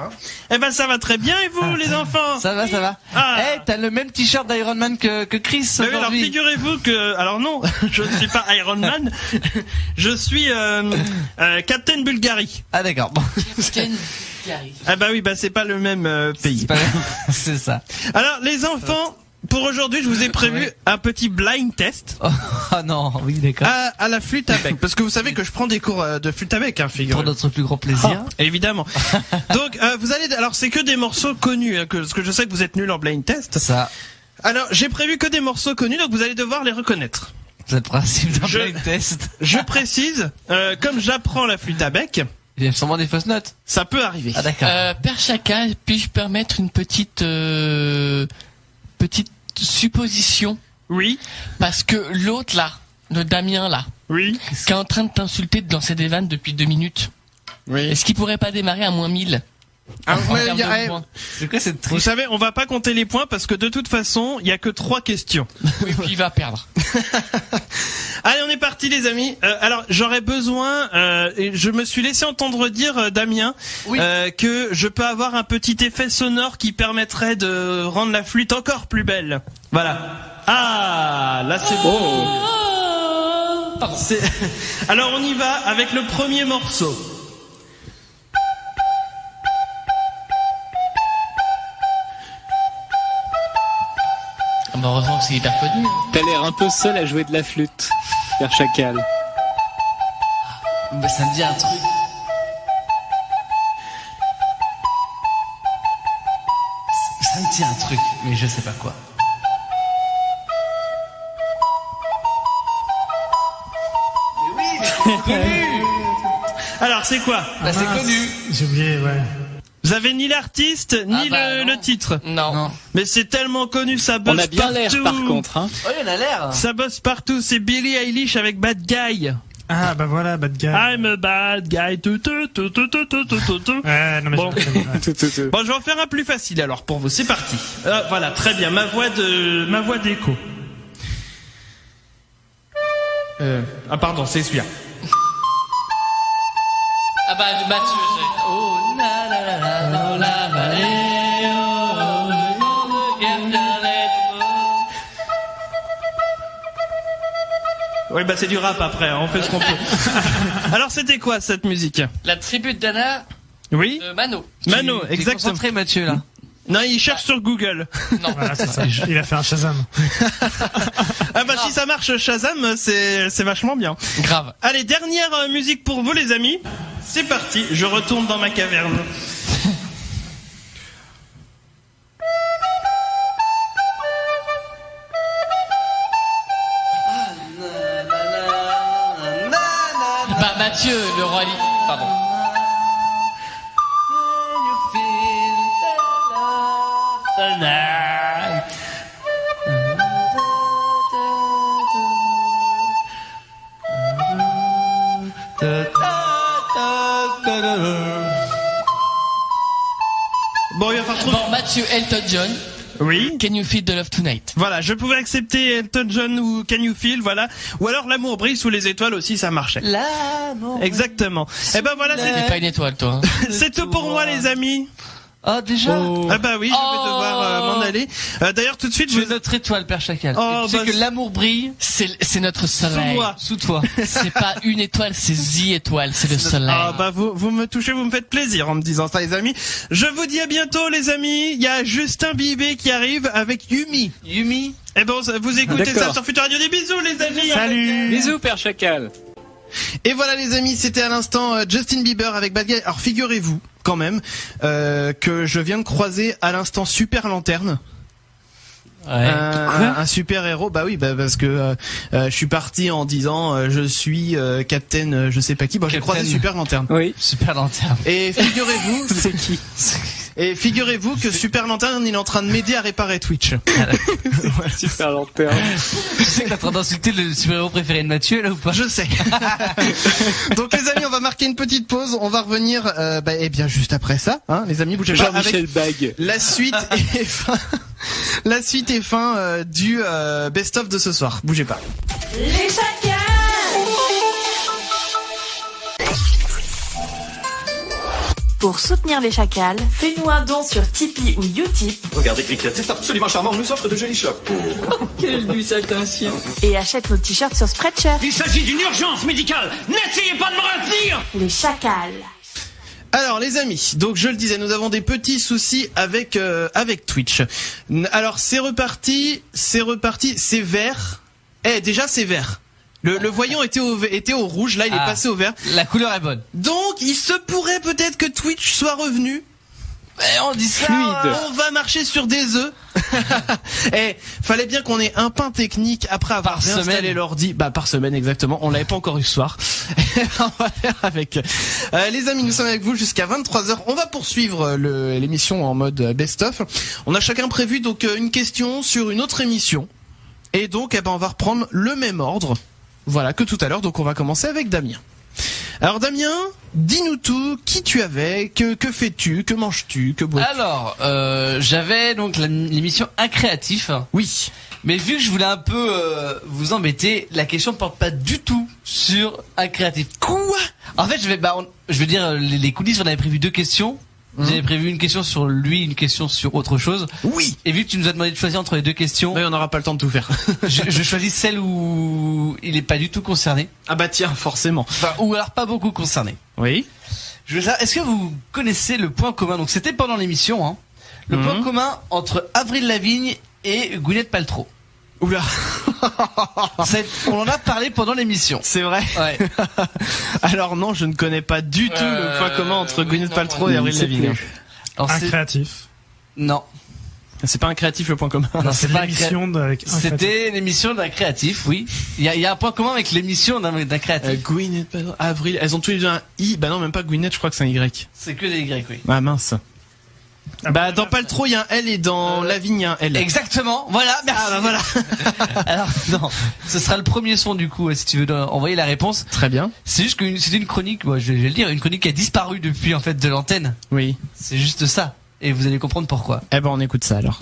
Eh ben ça va très bien et vous les enfants? Ça va. Ah. T'as le même t-shirt d'Iron Man que Chris Oui, alors aujourd'hui. figurez-vous que... Alors non, je ne suis pas Iron Man, je suis Captain Bulgarie. Ah d'accord. Bon. Ah bah oui, c'est pas le même pays. C'est ça. Alors les enfants, pour aujourd'hui je vous ai prévu un petit blind test. Oh non, oui d'accord. À la flûte à bec, parce que vous savez que je prends des cours de flûte à bec, figurez-vous. Pour notre plus grand plaisir. Évidemment. Donc vous allez... Alors c'est que des morceaux connus, parce que je sais que vous êtes nuls en blind test. Ça. Alors j'ai prévu que des morceaux connus, donc vous allez devoir les reconnaître. C'est le principe d'un blind test. Je précise, comme j'apprends la flûte à bec... Il y a sûrement des fausses notes. Ça peut arriver. Ah d'accord. Père Chacal, puis-je permettre une petite supposition. Oui. Parce que l'autre là, le Damien là, oui, qui est en train de t'insulter, de lancer des vannes depuis 2 minutes. Oui. Est-ce qu'il pourrait pas démarrer à moins 1000? C'est quoi cette triche? Vous savez, on va pas compter les points parce que de toute façon, il y a que 3 questions. Oui, puis il va perdre. Allez, on est parti les amis. Alors, j'aurais besoin, et je me suis laissé entendre dire, Damien, que je peux avoir un petit effet sonore qui permettrait de rendre la flûte encore plus belle. Voilà. Ah, là c'est beau. Pardon. Alors, on y va avec le premier morceau. Heureusement que c'est hyper connu. T'as l'air un peu seul à jouer de la flûte, Père Chacal. Bah, ça me dit un truc. Ça me dit un truc, mais je sais pas quoi. Mais oui, mais c'est connu. Alors, c'est quoi? Bah, c'est connu. J'ai oublié, ouais. Vous avez ni l'artiste, ni le titre. Non. Mais c'est tellement connu, ça bosse partout. On a bien l'air par contre. Hein. Oh, il en a l'air. Ça bosse partout, c'est Billie Eilish avec Bad Guy. Ah bah voilà, Bad Guy. I'm a bad guy. Ouais, non mais bon. Bon, Je vais en faire un plus facile alors pour vous, c'est parti. Voilà, très bien, ma voix d'écho. Ah pardon, c'est celui-là. Ah bah Mathieu, j'ai... Oh la la la la la la vallée, Oui, bah c'est du rap après, on fait ce qu'on peut. Alors c'était quoi cette musique? La tribu d'Anna. Oui. De Mano. Mano, T'es exactement. concentré, Mathieu, là. Non, il cherche sur Google. Non. Voilà, c'est ça. Il a fait un Shazam. Ah bah si ça marche Shazam, c'est vachement bien. Grave. Allez, dernière musique pour vous les amis. C'est parti, je retourne dans ma caverne. Bah Mathieu, le roi Li... Pardon. Bon, il va falloir trouver... Bon, Mathieu, Elton John. Oui. Can you feel the love tonight? Voilà, je pouvais accepter Elton John ou Can You Feel, voilà. Ou alors L'amour brille sous les étoiles aussi, ça marchait. L'amour. Exactement. Et ben voilà, T'es pas une étoile, toi. Hein. c'est tout pour moi les amis. Ah, déjà? Ah bah oui, je vais devoir m'en aller. D'ailleurs, tout de suite, je... notre étoile, Père Chacal. Oh, tu sais que l'amour brille. C'est notre soleil. Sous moi. Sous toi. C'est pas une étoile, c'est 10 étoiles, c'est le soleil. Ah bah vous me touchez, vous me faites plaisir en me disant ça les amis. Je vous dis à bientôt les amis. Il y a Justin Bibé qui arrive avec Yumi. Yumi. Eh ben vous écoutez ça sur Futur Radio. Des bisous les amis. Salut. Bisous, Père Chacal. Et voilà les amis, c'était à l'instant Justin Bieber avec Bad Guy. Alors figurez-vous quand même que je viens de croiser à l'instant Super Lanterne. Ouais. Un super héros, bah oui, bah parce que je suis parti en disant je suis Captain, je sais pas qui. Bon, j'ai croisé Super Lanterne. Oui, Super Lanterne. Et figurez-vous, c'est qui? Et figurez-vous que Super Lanterne, il est en train de m'aider à réparer Twitch. Super Lanterne. Tu sais que t'es en train d'insulter le super-héros préféré de Mathieu, là, ou pas? Je sais. Donc, les amis, on va marquer une petite pause. On va revenir, eh bien, juste après ça, hein, les amis, bougez pas. Jean-Michel Bag. La suite et fin, la suite et fin, du, best-of de ce soir. Bougez pas. Les chacals. Pour soutenir les chacals, fais-nous un don sur Tipeee ou Utip. Regardez, Click, c'est absolument charmant. On nous offre de jolis chapeaux. Quelle nuit attention. Et achète nos t-shirts sur Spreadshirt. Il s'agit d'une urgence médicale. N'essayez pas de me retenir. Les chacals. Alors les amis, donc je le disais, nous avons des petits soucis avec avec Twitch. Alors c'est reparti, c'est vert. Déjà c'est vert. Le voyant était au rouge, là il est passé au vert. La couleur est bonne. Donc il se pourrait peut-être que Twitch soit revenu On dit ça. Fluide. On va marcher sur des œufs. Fallait bien qu'on ait un pain technique après avoir installé l'ordi. Par semaine exactement. On l'avait pas encore eu ce soir. On va faire avec. Les amis, nous sommes avec vous jusqu'à 23h. On va poursuivre l'émission en mode best-of. On a chacun prévu donc une question sur une autre émission. Et donc, on va reprendre le même ordre. Voilà, que tout à l'heure. Donc, on va commencer avec Damien. Alors Damien, dis-nous tout, qui tu avais, que fais-tu, que manges-tu, que bois-tu? Alors, j'avais donc l'émission Un Créatif. Oui. Mais vu que je voulais un peu vous embêter, la question ne porte pas du tout sur Un Créatif. Quoi? En fait, je vais dire les coulisses, on avait prévu 2 questions. J'avais prévu une question sur lui, une question sur autre chose. Oui. Et vu que tu nous as demandé de choisir entre les 2 questions, mais on n'aura pas le temps de tout faire. je choisis celle où il est pas du tout concerné. Ah bah tiens, forcément. Enfin, ou alors pas beaucoup concerné. Oui. Je veux savoir, est-ce que vous connaissez le point commun? Donc c'était pendant l'émission, hein. Le point commun entre Avril Lavigne et Gwyneth Paltrow. Oula. On en a parlé pendant l'émission. C'est vrai. Ouais. Alors non, je ne connais pas du tout le point commun entre Gwyneth Paltrow et Avril Lavigne. Un créatif. Non. C'est pas un créatif le point commun. Non, c'est pas l'émission C'était l'émission d'un créatif, oui. Il y a un point commun avec l'émission d'un créatif. Gwyneth Paltrow, Avril, elles ont tous les deux un I. Bah non, même pas Gwyneth, je crois que c'est un Y. C'est que des Y, oui. Ah mince. Dans Paltrow il y a un L et dans Lavigne il y a un L. Exactement. Voilà. Merci. Ah bah voilà. Alors non, ce sera le premier son du coup si tu veux envoyer la réponse. Très bien. C'est juste que c'était une chronique, moi je vais le dire, une chronique qui a disparu depuis en fait de l'antenne. Oui. C'est juste ça. Et vous allez comprendre pourquoi. Eh ben on écoute ça alors.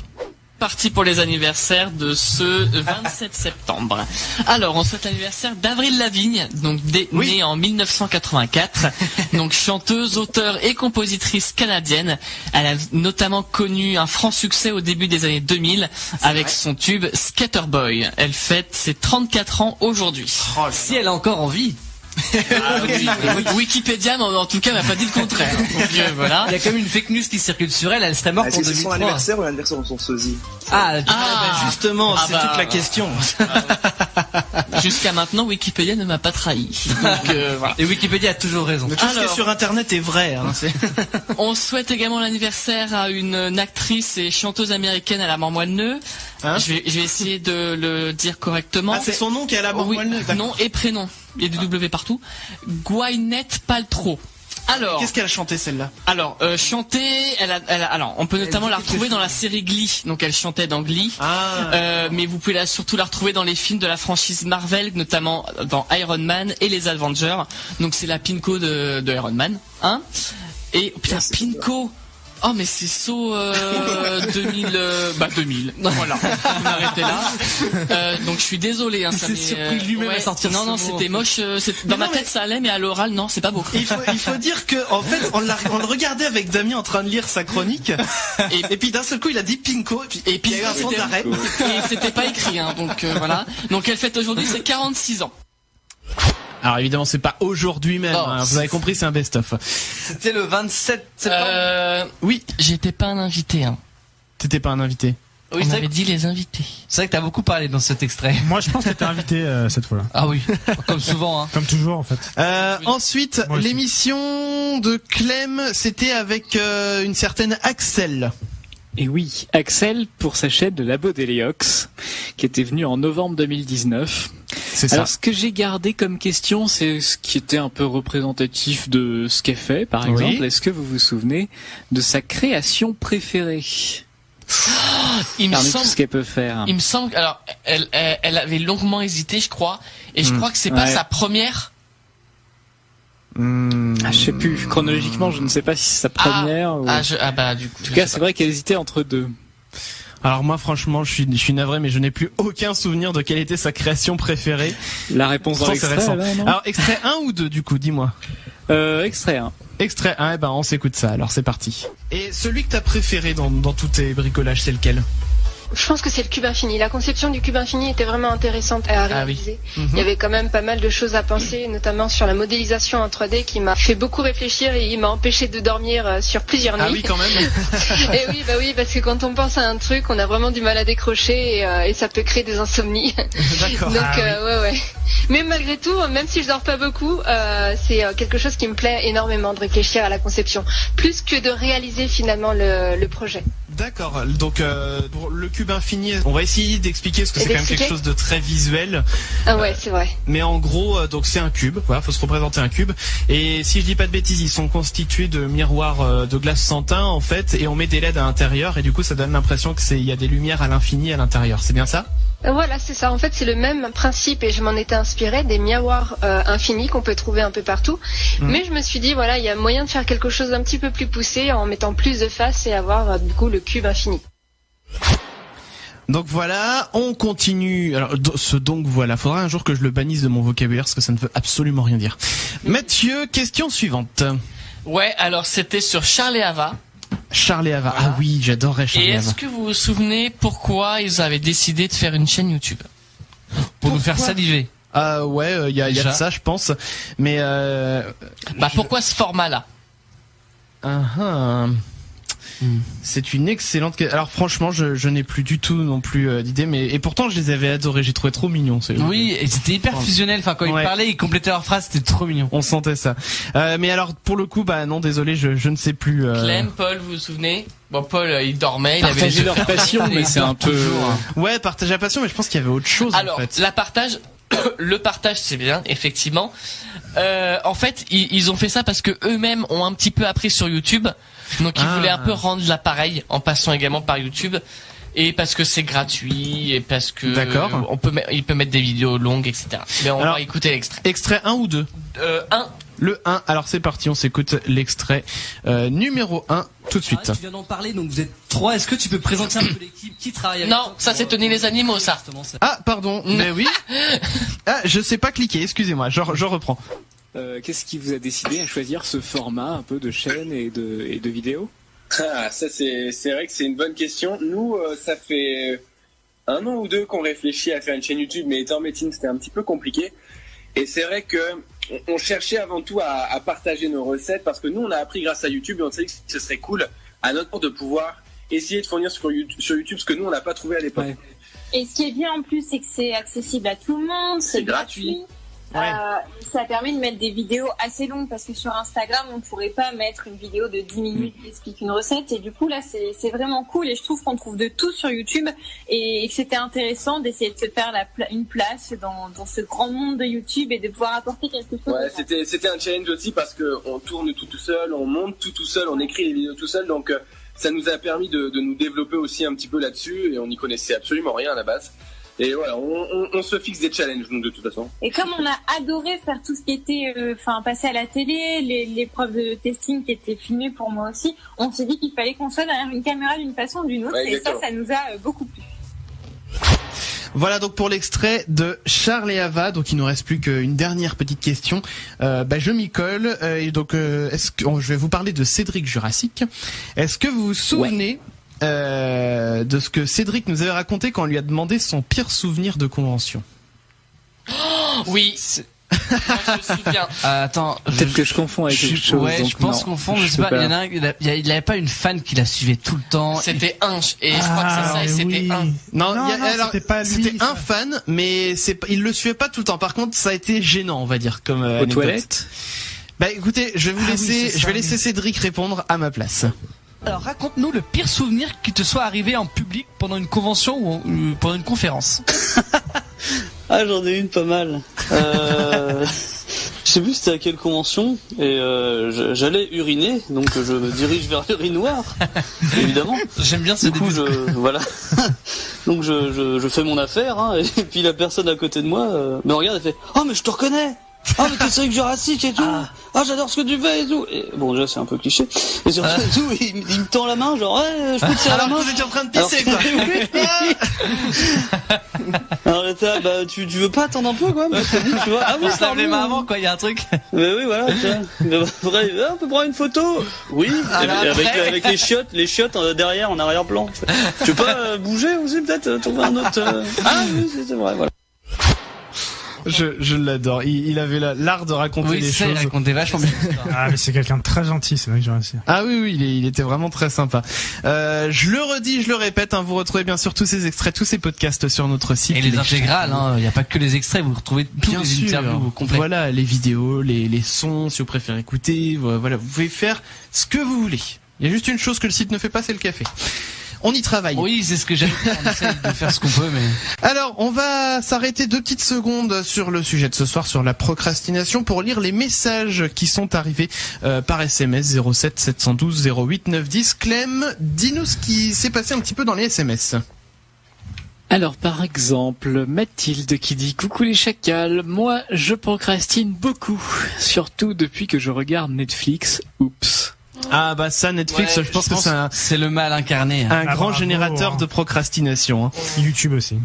Parti pour les anniversaires de ce 27 septembre. Alors, on souhaite l'anniversaire d'Avril Lavigne, donc née en 1984, donc chanteuse, auteure et compositrice canadienne. Elle a notamment connu un franc succès au début des années 2000 avec son tube Skater Boy. Elle fête ses 34 ans aujourd'hui. Oh, si elle a encore envie. Wikipédia en tout cas m'a pas dit le contraire. Donc, voilà. Il y a quand même une fake news qui circule sur elle. Elle serait morte en 2003. C'est son anniversaire ou l'anniversaire de son sosie? Justement, c'est toute la question. Jusqu'à maintenant, Wikipédia ne m'a pas trahi. Donc, voilà. Et Wikipédia a toujours raison. Mais tout ce qui est sur Internet est vrai. Hein, on souhaite également l'anniversaire à une actrice et chanteuse américaine à la mort moelle-neu. Hein, je vais essayer de le dire correctement. Ah, c'est son nom qui est à la mort moelle-neu. Nom et prénom. Il y a du W partout. Gwyneth Paltrow. Alors, qu'est-ce qu'elle a chanté celle-là? Alors, alors, on peut notamment la retrouver dans la série Glee. Donc, elle chantait dans Glee. Mais vous pouvez surtout la retrouver dans les films de la franchise Marvel, notamment dans Iron Man et les Avengers. Donc, c'est la Pinko de Iron Man, hein. Et putain, Pinko. Oh mais c'est saut 2000 2000. Voilà. On arrêtait là. Donc je suis désolé hein, ça m'est surpris lui-même à sortir. Non, c'était moche, dans ma tête ça allait mais à l'oral non, c'est pas beau. Il faut dire que en fait on le regardait avec Damien en train de lire sa chronique et puis d'un seul coup il a dit Pinko et puis il y a eu un temps d'arrêt et c'était pas écrit hein. Donc voilà. Donc elle fête aujourd'hui ses 46 ans. Alors évidemment c'est pas aujourd'hui même, hein, vous avez compris, c'est un best-of. C'était le 27 septembre. Oui, j'étais pas un invité. Hein. T'étais pas un invité. Oui, on avait dit les invités. C'est vrai que t'as beaucoup parlé dans cet extrait. Moi je pense que t'étais invité cette fois-là. Ah oui, comme souvent. Hein. Comme toujours en fait. Ensuite, l'émission de Clem, c'était avec une certaine Axel. Et oui, Axel pour sa chaîne de Labo Deliox, qui était venue en novembre 2019. C'est ça. Alors ce que j'ai gardé comme question, c'est ce qui était un peu représentatif de ce qu'elle fait, par exemple. Est-ce que vous vous souvenez de sa création préférée? Il me semble tout ce qu'elle peut faire. Il me semble. Alors, elle avait longuement hésité, je crois, et je crois que c'est pas sa première. Je sais plus. Chronologiquement, je ne sais pas si c'est sa première. Ou... du coup. En tout cas, c'est vrai qu'elle hésitait entre deux. Alors moi, franchement, je suis navré, mais je n'ai plus aucun souvenir de quelle était sa création préférée. La réponse dans l'extrait, là, non ? Alors, extrait 1 ou 2, du coup, dis-moi. Extrait 1. Extrait 1, on s'écoute ça, alors c'est parti. Et celui que t'as préféré dans tous tes bricolages, c'est lequel ? Je pense que c'est le cube infini. La conception du cube infini était vraiment intéressante à réaliser. Il y avait quand même pas mal de choses à penser, notamment sur la modélisation en 3D qui m'a fait beaucoup réfléchir et il m'a empêché de dormir sur plusieurs nuits. Ah oui, quand même. Et oui, parce que quand on pense à un truc, on a vraiment du mal à décrocher et ça peut créer des insomnies. D'accord. Donc ouais. Mais malgré tout, même si je dors pas beaucoup, c'est quelque chose qui me plaît énormément de réfléchir à la conception, plus que de réaliser finalement le projet. D'accord, donc pour le cube infini, on va essayer d'expliquer parce que c'est quand même quelque chose de très visuel. Ah ouais, c'est vrai. Mais en gros, donc c'est un cube, voilà, faut se représenter un cube. Et si je dis pas de bêtises, ils sont constitués de miroirs de glace sans teint en fait, et on met des LED à l'intérieur, et du coup ça donne l'impression que il y a des lumières à l'infini à l'intérieur. C'est bien ça ? Voilà, c'est ça. En fait, c'est le même principe et je m'en étais inspirée des miroirs infinis qu'on peut trouver un peu partout. Mais je me suis dit, voilà, il y a moyen de faire quelque chose d'un petit peu plus poussé en mettant plus de faces et avoir du coup le cube infini. Donc voilà, on continue. Alors donc voilà, faudra un jour que je le bannisse de mon vocabulaire parce que ça ne veut absolument rien dire. Mathieu, question suivante. Ouais, alors c'était sur Charles et Ava. Charles et Ava. Ah oui, j'adorais Charles et Ava. Et est-ce que vous vous souvenez pourquoi ils avaient décidé de faire une chaîne YouTube ? Pour nous faire saliver. Ouais, il y a de ça, je pense. Mais pourquoi ce format-là ? C'est une excellente. Alors franchement, je n'ai plus du tout non plus d'idée, mais et pourtant je les avais adorés. J'ai trouvé trop mignons. Oui, et c'était hyper fusionnel. Enfin, quand ils parlaient, ils complétaient leurs phrases, c'était trop mignon. On sentait ça. Mais alors pour le coup, non, désolé, je ne sais plus. Clem, Paul, vous vous souvenez ? Bon, Paul, il dormait, il partager avait leur passion, mais c'est un peu. Ouais, partager la passion, mais je pense qu'il y avait autre chose. Alors, en fait. le partage, c'est bien, effectivement. En fait, ils ont fait ça parce que eux-mêmes ont un petit peu appris sur YouTube. Donc ils voulaient un peu rendre l'appareil en passant également par YouTube. Et parce que c'est gratuit, et parce que il peut mettre des vidéos longues, etc. Mais on va écouter l'extrait. Extrait 1 ou 2 1. Le 1, alors c'est parti, on s'écoute l'extrait numéro 1 tout de suite. Tu viens d'en parler, donc vous êtes 3. Est-ce que tu peux présenter un peu l'équipe qui travaille avec toi? Non, ça c'est Tony les animaux, ça. Ah, pardon, mais oui. Ah, je sais pas cliquer, excusez-moi, je reprends. Qu'est-ce qui vous a décidé à choisir ce format un peu de chaîne et de vidéo? Ah, ça c'est vrai que c'est une bonne question. Nous, ça fait 1 an ou 2 qu'on réfléchit à faire une chaîne YouTube, mais étant en médecine, c'était un petit peu compliqué. Et c'est vrai que on cherchait avant tout à partager nos recettes, parce que nous, on a appris grâce à YouTube et on s'est dit que ce serait cool à notre tour de pouvoir essayer de fournir sur YouTube ce que nous, on n'a pas trouvé à l'époque. Ouais. Et ce qui est bien en plus, c'est que c'est accessible à tout le monde, c'est gratuit. Ouais. Ça permet de mettre des vidéos assez longues, parce que sur Instagram on ne pourrait pas mettre une vidéo de 10 minutes qui explique une recette, et du coup là c'est vraiment cool, et je trouve qu'on trouve de tout sur YouTube, et que c'était intéressant d'essayer de se faire une place dans ce grand monde de YouTube et de pouvoir apporter quelque chose. Ouais, c'était un challenge aussi, parce que on tourne tout seul, on monte tout seul, on écrit les vidéos tout seul, donc ça nous a permis de nous développer aussi un petit peu là-dessus, et on n'y connaissait absolument rien à la base. Et voilà, on se fixe des challenges, nous, de toute façon. Et comme on a adoré faire tout ce qui était passer à la télé, les preuves de testing qui étaient filmées pour moi aussi, on s'est dit qu'il fallait qu'on soit derrière une caméra d'une façon ou d'une autre, ouais, et ça nous a beaucoup plu. Voilà donc pour l'extrait de Charles et Ava. Donc il nous reste plus qu'une dernière petite question. Je m'y colle. Et donc je vais vous parler de Cédric Jurassic. Est-ce que vous vous souvenez de ce que Cédric nous avait raconté quand on lui a demandé son pire souvenir de convention? Oui. Moi, je me souviens. Attends, peut-être que je confonds avec quelque chose. Ouais, je pense qu'on confond. Je sais pas. Il y en a un. Il avait pas une fan qui la suivait tout le temps. C'était Inch, et je crois que c'est ça. Et c'était un. Non, c'était un fan, mais il le suivait pas tout le temps. Par contre, ça a été gênant, on va dire, comme aux toilettes. Écoutez, je vais laisser Cédric répondre à ma place. Alors raconte-nous le pire souvenir qui te soit arrivé en public pendant une convention ou pendant une conférence. Ah, j'en ai une pas mal. Je sais plus c'était à quelle convention, et j'allais uriner, donc je me dirige vers l'urinoir, évidemment. J'aime bien ce début. Du coup, voilà. Donc je fais mon affaire, hein, et puis la personne à côté de moi me regarde et fait « Oh, mais je te reconnais !» Ah, mais t'es série Jurassic et tout. Ah, j'adore ce que tu fais et tout. Et, bon, déjà, c'est un peu cliché. Et surtout, il me tend la main, genre, ouais, je peux te serrer la main. Alors que vous étiez en train de pisser, quoi. Alors, là, bah, tu veux pas attendre un peu, quoi, parce que, tu vois. Ah oui, on se lave les mains avant, quoi, il y a un truc. Mais oui, voilà, tu vois. Bref, on peut prendre une photo. Oui, avec les chiottes derrière, en arrière-plan. Tu veux pas bouger aussi, peut-être, trouver un autre, Ah oui, c'est vrai, voilà. Je l'adore. Il avait l'art de raconter les choses. Il racontait vachement bien. Ah, mais c'est quelqu'un de très gentil, c'est vrai que j'ai réussi. Ah oui, il était vraiment très sympa. Je le redis, je le répète, vous retrouvez bien sûr tous ces extraits, tous ces podcasts sur notre site. Et les intégrales, il n'y a pas que les extraits, vous retrouvez tous les interviews complets. Voilà, les vidéos, les sons, si vous préférez écouter, voilà, vous pouvez faire ce que vous voulez. Il y a juste une chose que le site ne fait pas, c'est le café. On y travaille. Oui, c'est ce que j'aime. On essaie de faire ce qu'on peut, mais... Alors, on va s'arrêter 2 petites secondes sur le sujet de ce soir, sur la procrastination, pour lire les messages qui sont arrivés par SMS 07 712 08 910. Clem, dis-nous ce qui s'est passé un petit peu dans les SMS. Alors, par exemple, Mathilde qui dit « Coucou les chacals, moi je procrastine beaucoup, surtout depuis que je regarde Netflix, oups ». Ah bah ça, Netflix, je pense que c'est le mal incarné. Un grand générateur de procrastination. YouTube aussi.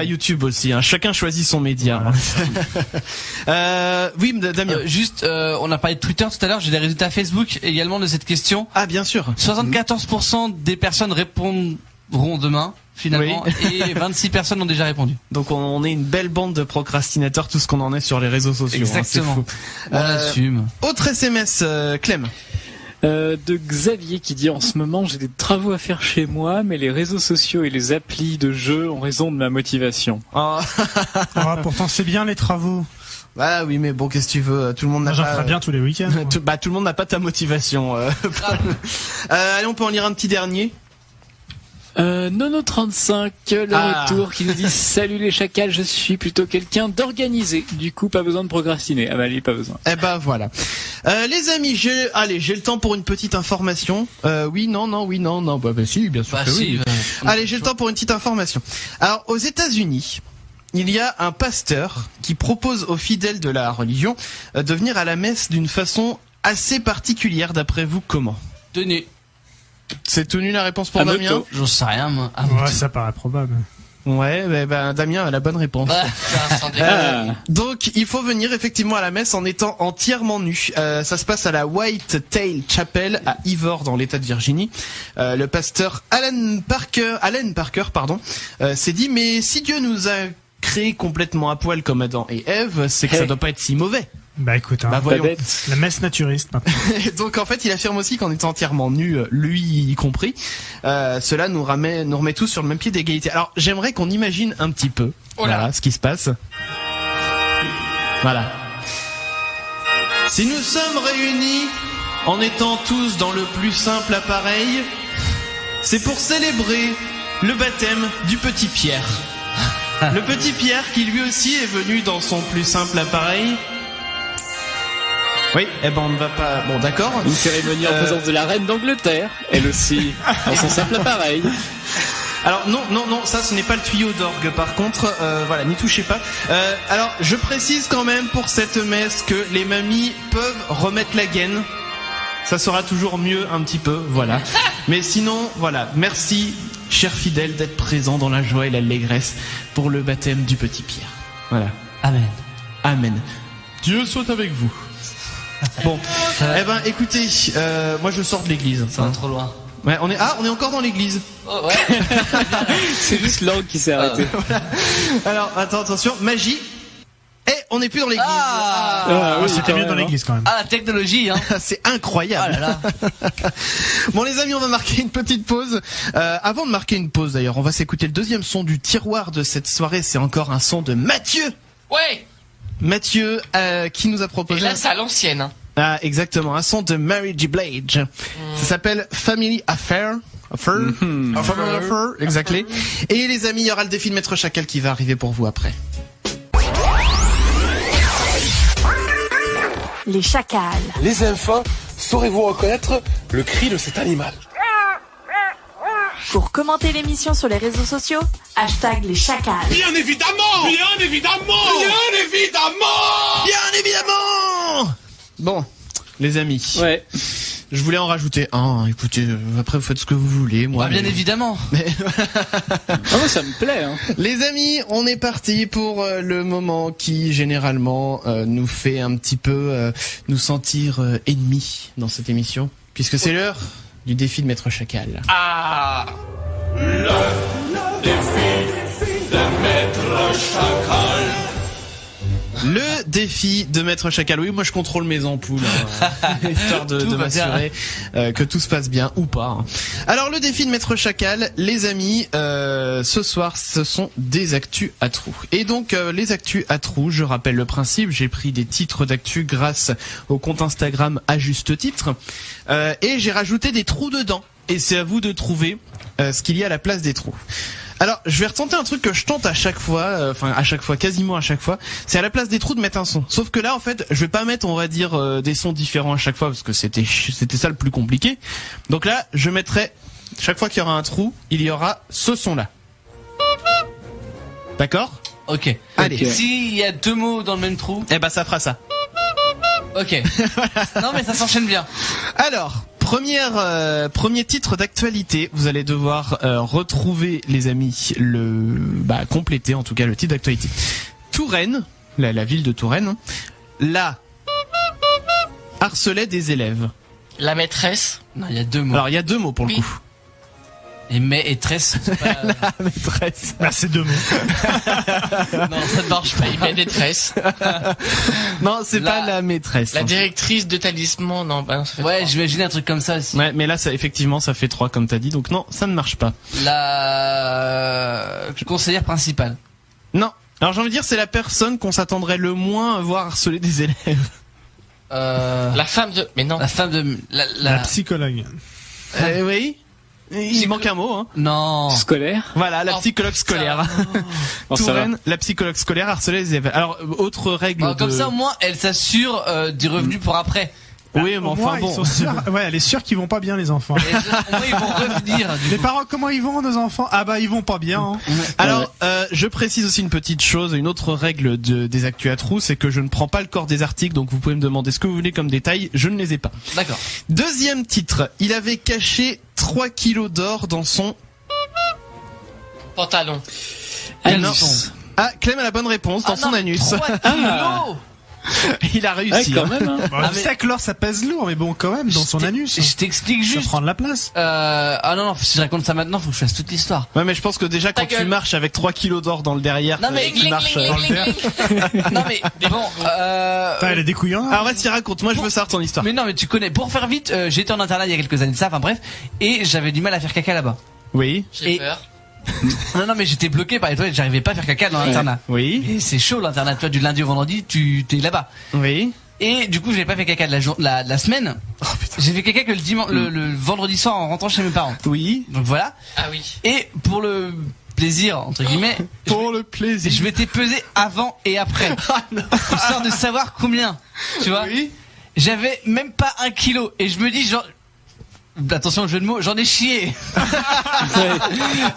YouTube aussi. Chacun choisit son média. Oui, Damien. On a parlé de Twitter tout à l'heure. J'ai les résultats Facebook également de cette question. Ah bien sûr. 74% des personnes répondront demain. Finalement, et 26 personnes ont déjà répondu. Donc on est une belle bande de procrastinateurs, tout ce qu'on en est sur les réseaux sociaux. Exactement. C'est fou. On assume. Autre SMS, Clem. De Xavier qui dit « En ce moment, j'ai des travaux à faire chez moi, mais les réseaux sociaux et les applis de jeux ont raison de ma motivation. » Pourtant, c'est bien les travaux. Bah oui, mais bon, qu'est-ce que tu veux, tout le monde n'a pas... J'en ferai bien tous les week-ends. Tout le monde n'a pas ta motivation. Allez, on peut en lire un petit dernier. Nono35, le retour, qui nous dit « Salut les chacals, je suis plutôt quelqu'un d'organisé. Du coup, pas besoin de procrastiner. » Ah bah, allez, pas besoin. Eh ben, voilà. Les amis, j'ai le temps pour une petite information. Oui, non. Bah si, bien sûr que oui. Allez, j'ai le temps pour une petite information. Alors, aux États-Unis, il y a un pasteur qui propose aux fidèles de la religion de venir à la messe d'une façon assez particulière. D'après vous, comment? Tenez. C'est tenu la réponse pour Damien? J'en sais rien, moi. Ouais, ça paraît probable. Ouais, Damien a la bonne réponse. Donc, il faut venir effectivement à la messe en étant entièrement nu. Ça se passe à la White Tail Chapel à Ivor dans l'État de Virginie. Le pasteur Alan Parker, s'est dit, mais si Dieu nous a créés complètement à poil comme Adam et Ève, c'est que ça doit pas être si mauvais. Bah écoute, voyons. La messe naturiste maintenant. Donc en fait, il affirme aussi qu'en étant entièrement nu, lui y compris, cela nous remet tous sur le même pied d'égalité. Alors j'aimerais qu'on imagine un petit peu voilà ce qui se passe. Voilà. Si nous sommes réunis en étant tous dans le plus simple appareil, c'est pour célébrer le baptême du petit Pierre. Le petit Pierre qui lui aussi est venu dans son plus simple appareil. Oui, on ne va pas... Bon, d'accord. Une cérémonie en présence de la reine d'Angleterre, elle aussi, dans son simple appareil. Alors non, ça ce n'est pas le tuyau d'orgue par contre, voilà, n'y touchez pas. Alors je précise quand même pour cette messe que les mamies peuvent remettre la gaine. Ça sera toujours mieux un petit peu, voilà. Mais sinon, voilà, merci chers fidèles d'être présents dans la joie et l'allégresse pour le baptême du petit Pierre. Voilà. Amen. Amen. Dieu soit avec vous. Bon, écoutez, moi je sors de l'église. Ça va trop loin. Ouais, on est encore dans l'église. Oh, ouais. C'est juste l'orgue qui s'est arrêté. Voilà. Alors, attention, magie. On n'est plus dans l'église. Oui, c'était mieux dans l'église quand même. Ah, la technologie, hein. C'est incroyable. Oh là là. Bon, les amis, on va marquer une petite pause. Avant de marquer une pause, d'ailleurs, on va s'écouter le deuxième son du tiroir de cette soirée. C'est encore un son de Mathieu. Ouais. Mathieu, qui nous a proposé. Et là, c'est à l'ancienne, hein. Ah, exactement. Un son de Mary J. Blige. Ça s'appelle Family Affair. Family Affair, exactly. Et les amis, il y aura le défi de Maître Chacal qui va arriver pour vous après. Les chacals. Les enfants, saurez-vous reconnaître le cri de cet animal? Pour commenter l'émission sur les réseaux sociaux, hashtag les chacals. Bien évidemment. Bien évidemment. Bien évidemment. Bien évidemment. Bon, les amis. Ouais. Je voulais en rajouter un. Écoutez, après vous faites ce que vous voulez. Moi, bien évidemment. Ah, ça me plaît. Hein. Les amis, on est parti pour le moment qui généralement nous fait un petit peu nous sentir ennemis dans cette émission, puisque c'est l'heure du défi de Maître Chacal. Ah. Le défi de Maître Chacal. Le défi de Maître Chacal. Oui, moi je contrôle mes ampoules, histoire de m'assurer que tout se passe bien ou pas. Alors le défi de Maître Chacal, les amis, ce soir ce sont des actus à trous. Et donc les actus à trous, je rappelle le principe, j'ai pris des titres d'actu grâce au compte Instagram à juste titre, et j'ai rajouté des trous dedans. Et c'est à vous de trouver ce qu'il y a à la place des trous. Alors, je vais retenter un truc que je tente à chaque fois, quasiment à chaque fois, c'est à la place des trous de mettre un son. Sauf que là, en fait, je vais pas mettre, on va dire, des sons différents à chaque fois, parce que c'était ça le plus compliqué. Donc là, je mettrai, chaque fois qu'il y aura un trou, il y aura ce son-là. D'accord ? Ok. Allez. Okay. S'il y a 2 mots dans le même trou... Eh ben, ça fera ça. Ok. Non, mais ça s'enchaîne bien. Alors... Premier titre d'actualité, vous allez devoir retrouver, les amis, compléter en tout cas le titre d'actualité. Touraine, la ville de Touraine, harcelait des élèves. La maîtresse. Non, il y a 2 mots. Alors il y a 2 mots pour le coup. Et maîtresse. La maîtresse. Bah, c'est 2 mots. Non, ça ne marche pas. Il met maîtresse. Non, c'est pas la maîtresse. La directrice de talisman, non, bah non, ça fait ouais, 3. j'imagine un truc comme ça aussi. Ouais, mais là, effectivement, ça fait 3 comme t'as dit, donc non, ça ne marche pas. La conseillère principale. Non. Alors j'ai envie de dire, c'est la personne qu'on s'attendrait le moins à voir harceler des élèves. La femme de... Mais non. La femme de... La psychologue. Oui. Il manque un mot, hein. Non. Scolaire. Voilà, la psychologue scolaire. Touraine, la psychologue scolaire harcelait les élèves. Alors, autre règle. Comme ça, au moins, elle s'assure du revenu pour après. Oui, mais enfin bon. Ils sont sûrs, ouais, elle est sûre qu'ils vont pas bien, les enfants. Ils vont revenir. Les parents, comment ils vont, nos enfants? Ah bah, ils vont pas bien. Hein. Alors, je précise aussi une petite chose, une autre règle des actus à trous, c'est que je ne prends pas le corps des articles, donc vous pouvez me demander ce que vous voulez comme détail, je ne les ai pas. D'accord. Deuxième titre, il avait caché 3 kilos d'or dans son pantalon. Anus. Ah, Clem a la bonne réponse, dans son anus. 3 kilos. Il a réussi. Ouais, quand même, hein. Bon, je sais que l'or ça pèse lourd, mais bon, quand même, dans son anus. Je t'explique juste. Ça prend de la place. Non, si je raconte ça maintenant, faut que je fasse toute l'histoire. Ouais, mais je pense que déjà, quand tu marches avec 3 kilos d'or dans le derrière, non, mais tu marches dans le terre. Non, mais bon, elle est découillant. Alors, vas-y, raconte. Moi, je veux savoir ton histoire. Mais non, mais tu connais. Pour faire vite, j'étais en internat il y a quelques années de ça, enfin bref, et j'avais du mal à faire caca là-bas. Oui. J'ai peur. Non, mais j'étais bloqué par les toilettes, j'arrivais pas à faire caca dans l'internat. Oui. Et c'est chaud l'internat, toi, du lundi au vendredi, t'es là-bas. Oui. Et du coup, j'avais pas fait caca de la semaine. Oh, j'ai fait caca que le dimanche, le vendredi soir en rentrant chez mes parents. Oui. Donc voilà. Ah oui. Et pour le plaisir, entre guillemets. Le plaisir. Je m'étais pesé avant et après. Histoire de savoir combien. Tu vois? Oui. J'avais même pas 1 kilo. Et je me dis, genre, attention au jeu de mots, j'en ai chié.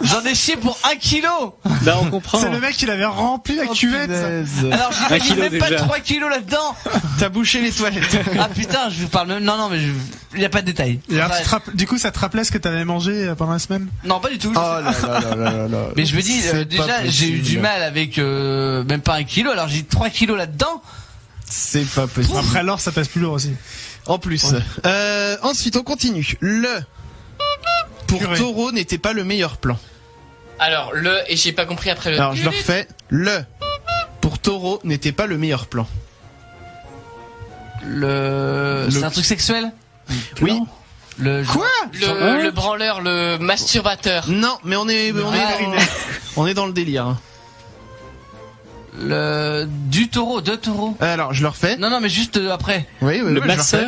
J'en ai chié pour 1 kilo. Bah, on comprend. C'est le mec qui l'avait rempli la cuvette. Alors, j'imagine même pas 3 kilos là-dedans. T'as bouché les toilettes. Ah putain, je vous parle même. Non, mais il y a pas de détails. Et alors, du coup, ça te rappelait ce que t'avais mangé pendant la semaine? Non, pas du tout. Oh là là là là. Mais je me dis, déjà, j'ai eu du mal avec même pas 1 kilo. Alors, j'ai 3 kilos là-dedans. C'est pas possible. Après l'or, ça pèse plus lourd aussi. En plus. Ouais. Ensuite, on continue. Pour Taureau n'était pas le meilleur plan. Alors, et j'ai pas compris après le... Alors, je le refais. Pour Taureau n'était pas le meilleur plan. C'est un truc sexuel? Oui. Quoi? Le branleur, le masturbateur. Non, mais on est dans le délire. Du taureau, de taureau. Alors, je le refais. Non, mais juste après. Oui, le masseur.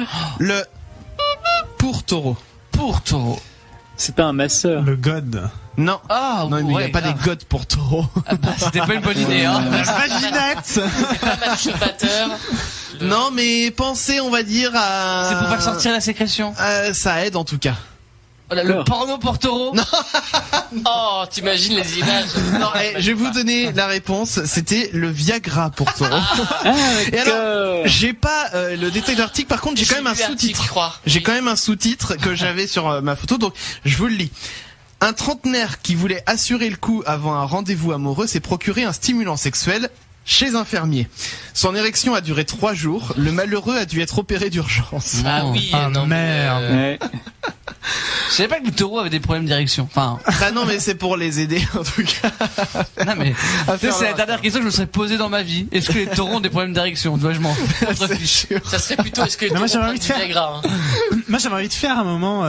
Pour Taureau. Pour Taureau. C'est pas un masseur. Le god. Non. Ah, non, mais il n'y a pas des godes pour Taureau. Ah bah, c'était pas une bonne idée, hein. La vaginette. C'est pas masturbateur. Non, mais pensez, on va dire à... C'est pour faire sortir la sécrétion. Ça aide en tout cas. Le porno Portoro. Non. Oh, t'imagines les images. Non, je vais vous donner la réponse. C'était le Viagra pour Toro. Et alors, j'ai pas le détail de l'article. Par contre, j'ai quand même un sous-titre. J'ai quand même un sous-titre que j'avais sur ma photo. Donc, je vous le lis. Un trentenaire qui voulait assurer le coup avant un rendez-vous amoureux s'est procuré un stimulant sexuel chez un fermier. Son érection a duré 3 jours. Le malheureux a dû être opéré d'urgence. Ah oui, non, merde. Je savais pas que les taureaux avaient des problèmes d'érection. Enfin. Ah non, mais c'est pour les aider, en tout cas. Non, mais. C'est la dernière question que je me serais posée dans ma vie. Est-ce que les taureaux ont des problèmes d'érection? Tu vois, je m'en fiche. Ça serait plutôt, est-ce que les taureaux ont du Viagra, Moi, j'avais envie de faire à un moment,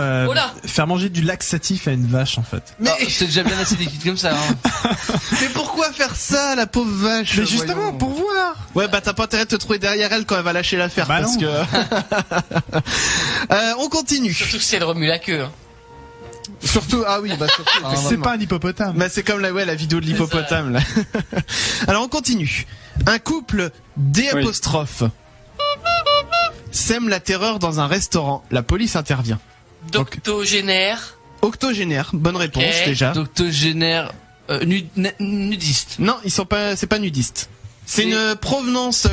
faire manger du laxatif à une vache, en fait. Mais c'est déjà bien assez liquide comme ça, hein. Mais pourquoi faire ça, la pauvre vache? Mais justement, pour voir. Ouais, bah, t'as pas intérêt de te trouver derrière elle quand elle va lâcher l'affaire, parce que, on continue. Surtout que c'est le remue la queue, hein. Surtout, ah oui, bah surtout. C'est pas un hippopotame. Bah c'est comme la vidéo de l'hippopotame là. Alors on continue. Un couple D' sème la terreur dans un restaurant. La police intervient. Octogénaire. Octogénaire, bonne réponse déjà. Octogénaire nudiste. Non, ils sont pas. C'est pas nudiste. C'est une provenance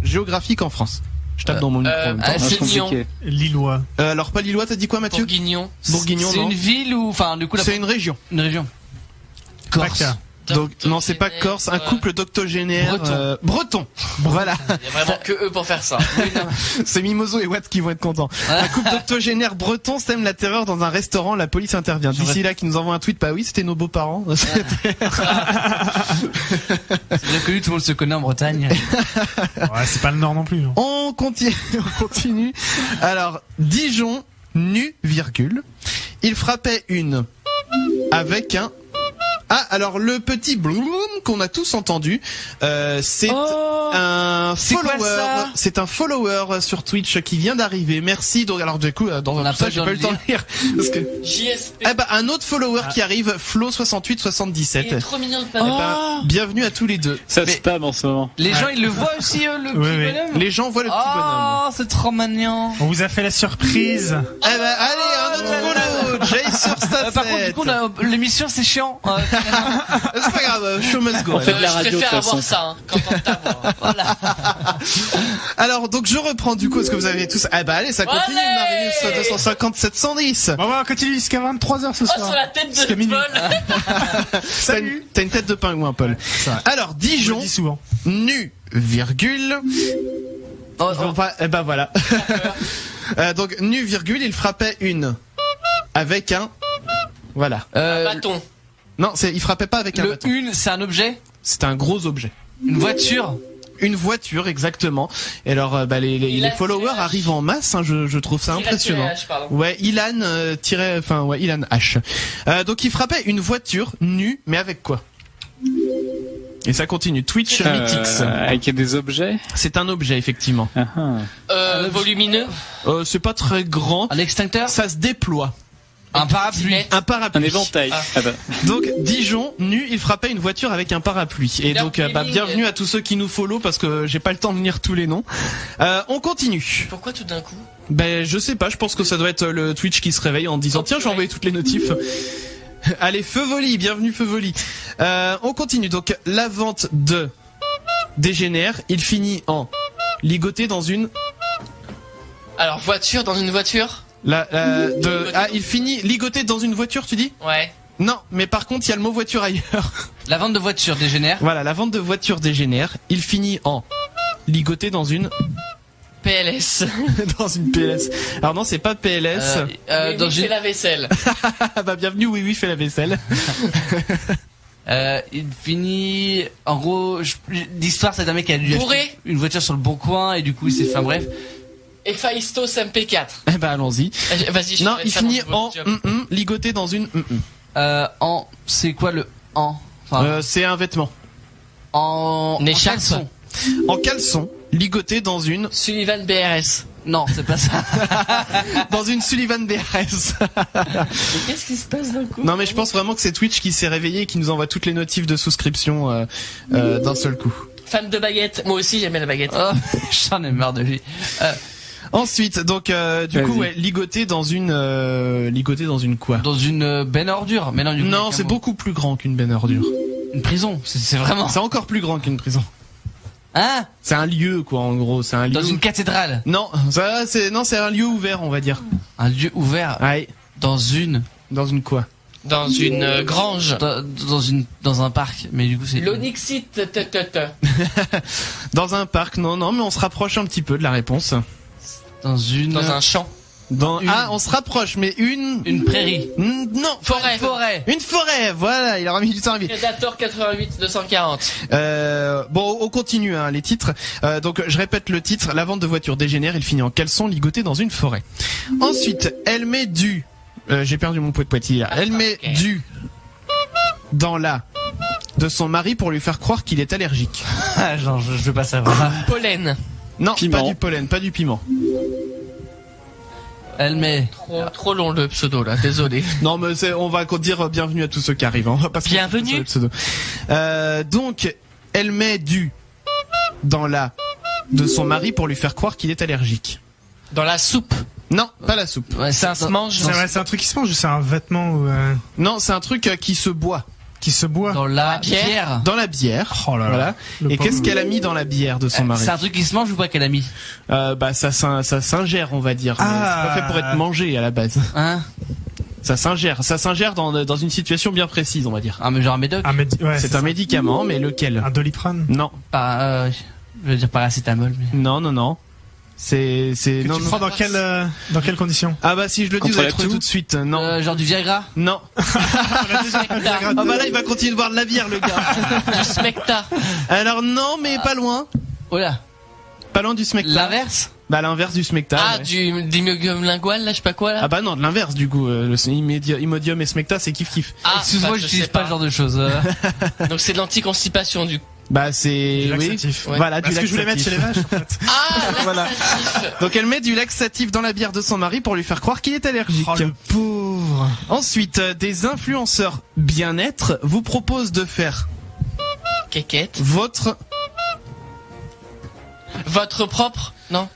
géographique en France. Je tape dans mon micro. C'est Lyon. Lillois. Alors pas Lillois, t'as dit quoi, Mathieu? Bourguignon. Bourguignon, c'est une ville ou, enfin, du coup, c'est une région. Une région. Corse. Donc non, c'est pas Corse, un couple d'octogénaires breton. Voilà. Il y a vraiment que eux pour faire ça. C'est Mimoso et Watt qui vont être contents. Un couple d'octogénaires bretons sème la terreur dans un restaurant, la police intervient. D'ici là qui nous envoie un tweet, bah oui, c'était nos beaux-parents. C'est bien connu, tout le monde se connaît en Bretagne. Ouais, c'est pas le Nord non plus. Hein. On continue. Alors, Dijon, nu, virgule. Il frappait une avec un. Ah, alors le petit bloom qu'on a tous entendu, c'est un follower. C'est un follower sur Twitch qui vient d'arriver. Merci. Donc alors du coup, dans un ça, j'ai pas eu le temps de lire parce que. JSP. Eh ben un autre follower qui arrive, Flo6877. Il est trop mignon le Eh ben, bienvenue à tous les deux. Ça spam en ce moment. Les gens, ils le voient aussi, le petit bonhomme. Les gens voient le petit bonhomme. Oh, c'est trop mignon. On vous a fait la surprise. Eh ben allez, un autre follow. Jay sur sa Par contre, du coup, l'émission c'est chiant. C'est pas grave, show must go. On fait de la radio. Je préfère avoir ça, hein, quand on tape. Voilà. Alors, donc, je reprends du coup, est-ce que vous avez tous... Ah bah allez, ça continue, Marius, 250, 710. On va continuer jusqu'à 23h ce soir. Oh, sur la tête de Paul. Salut. T'as une tête de pingouin, Paul. Alors, Dijon, nu, virgule... Eh ben voilà. Donc, nu, virgule, il frappait une... Avec un... Voilà. Un bâton. Non, il frappait pas avec un bâton. Une, c'est un objet? C'est un gros objet. Une voiture? Une voiture, exactement. Et alors, les followers arrivent en masse, hein, je trouve ça impressionnant. Ouais, Ilan, Ilan H. Donc, il frappait une voiture nue, mais avec quoi? Et ça continue. Twitch Mythix. Avec des objets? C'est un objet, effectivement. Volumineux? C'est pas très grand. Un extincteur? Ça se déploie. Un parapluie. Un parapluie. Un éventail. Donc Dijon, nu, il frappait une voiture avec un parapluie. Et donc bienvenue à tous ceux qui nous follow parce que j'ai pas le temps de lire tous les noms. On continue. Pourquoi tout d'un coup? Ben je sais pas, je pense que ça doit être le Twitch qui se réveille en disant tiens, j'ai envoyé toutes les notifs. Allez, Feuvoli, bienvenue Feuvoli. On continue. Donc la vente de dégénère, il finit en ligoté dans une... Alors voiture dans une voiture? il finit ligoté dans une voiture, tu dis? Ouais. Non, mais par contre, il y a le mot voiture ailleurs. La vente de voiture dégénère. Voilà, la vente de voiture dégénère. Il finit en ligoté dans une PLS. Dans une PLS. Alors non, c'est pas PLS. Dans une... la vaisselle. Bah bienvenue, oui, fait la vaisselle. Il finit, en gros, l'histoire, c'est un mec qui a dû acheter une voiture sur le bon coin et du coup il s'est fait, enfin bref. Héphaïstos MP4. Eh ben allons-y. Vas-y. Non, il finit en ligoté dans une. C'est quoi le en? C'est un vêtement. En caleçon. En caleçon, ligoté dans une. Sullivan BRS. Non, c'est pas ça. Dans une Sullivan BRS. Mais qu'est-ce qui se passe d'un coup? Non, mais je pense vraiment que c'est Twitch qui s'est réveillé et qui nous envoie toutes les notifs de souscription d'un seul coup. Fan de baguette. Moi aussi, j'aimais la baguette. Oh, j'en ai marre de lui. Ensuite, donc du coup, ouais, ligoté dans une quoi? Dans une benne à ordures. Mais non, c'est beaucoup plus grand qu'une benne à ordures. Une prison, c'est vraiment. C'est encore plus grand qu'une prison. Hein? C'est un lieu, quoi, en gros. C'est un lieu. Dans une cathédrale. Non, c'est un lieu ouvert, on va dire. Un lieu ouvert. Ouais. Dans une quoi? Dans une grange. Dans un parc. Mais du coup, c'est. L'Onyxite. Dans un parc, non, mais on se rapproche un petit peu de la réponse. Dans un champ. On se rapproche, mais une prairie. Non, forêt. Une forêt, voilà, il aura mis du temps à vite. Predator 88 240. Bon, on continue les titres. Donc je répète le titre, la vente de voitures dégénère, il finit en caleçon ligoté dans une forêt. Ensuite, elle met du j'ai perdu mon pot de poitille. Elle met du dans la de son mari pour lui faire croire qu'il est allergique. Genre, je veux pas savoir. Pollen. Non, piment. Pas du pollen, pas du piment. Elle met trop long le pseudo là, désolé. Non mais on va dire bienvenue à tous ceux qui arrivent. On va pas bienvenue. Le pseudo. Donc elle met du dans la de son mari pour lui faire croire qu'il est allergique. Dans la soupe. Non, pas la soupe. Ouais, ça se mange. C'est un truc qui se mange ou c'est un vêtement ou Non, c'est un truc qui se boit. Qui se boit dans la bière. Dans la bière. Oh là là. Voilà. Et qu'est-ce qu'elle a mis dans la bière de son mari? C'est un truc qui se mange ou pas qu'elle a mis? Ça s'ingère, on va dire. C'est pas fait pour être mangé à la base. Hein? Ça s'ingère dans une situation bien précise, on va dire. Ah mais genre un médoc. Ouais, c'est un médicament, mais lequel? Un Doliprane? Non. Je veux dire paracétamol. Mais... Non. C'est non. Tu prends dans quelles conditions? Ah bah si je le dis, vous allez trouver tout de suite. Non. Genre du Viagra? Non. Ah bah là il va continuer de boire de la bière le gars. Du Smecta. Alors non, mais pas loin. Oh là. Pas loin du Smecta. L'inverse? Bah l'inverse du Smecta. Ah ouais. du Imodium lingual là, je sais pas quoi là. Ah bah non, de l'inverse du coup. Imodium et Smecta c'est kiff. Ah, excuse-moi, j'utilise pas ce genre de choses. Donc c'est de l'anticonstipation du coup. Bah c'est laxatif. Oui. Voilà, parce du laxatif. Que je voulais mettre chez les vaches en fait. Ah, voilà. Donc elle met du laxatif dans la bière de son mari pour lui faire croire qu'il est allergique. Oh le pauvre. Ensuite, des influenceurs bien-être vous proposent de faire Kékette. Votre propre? Non.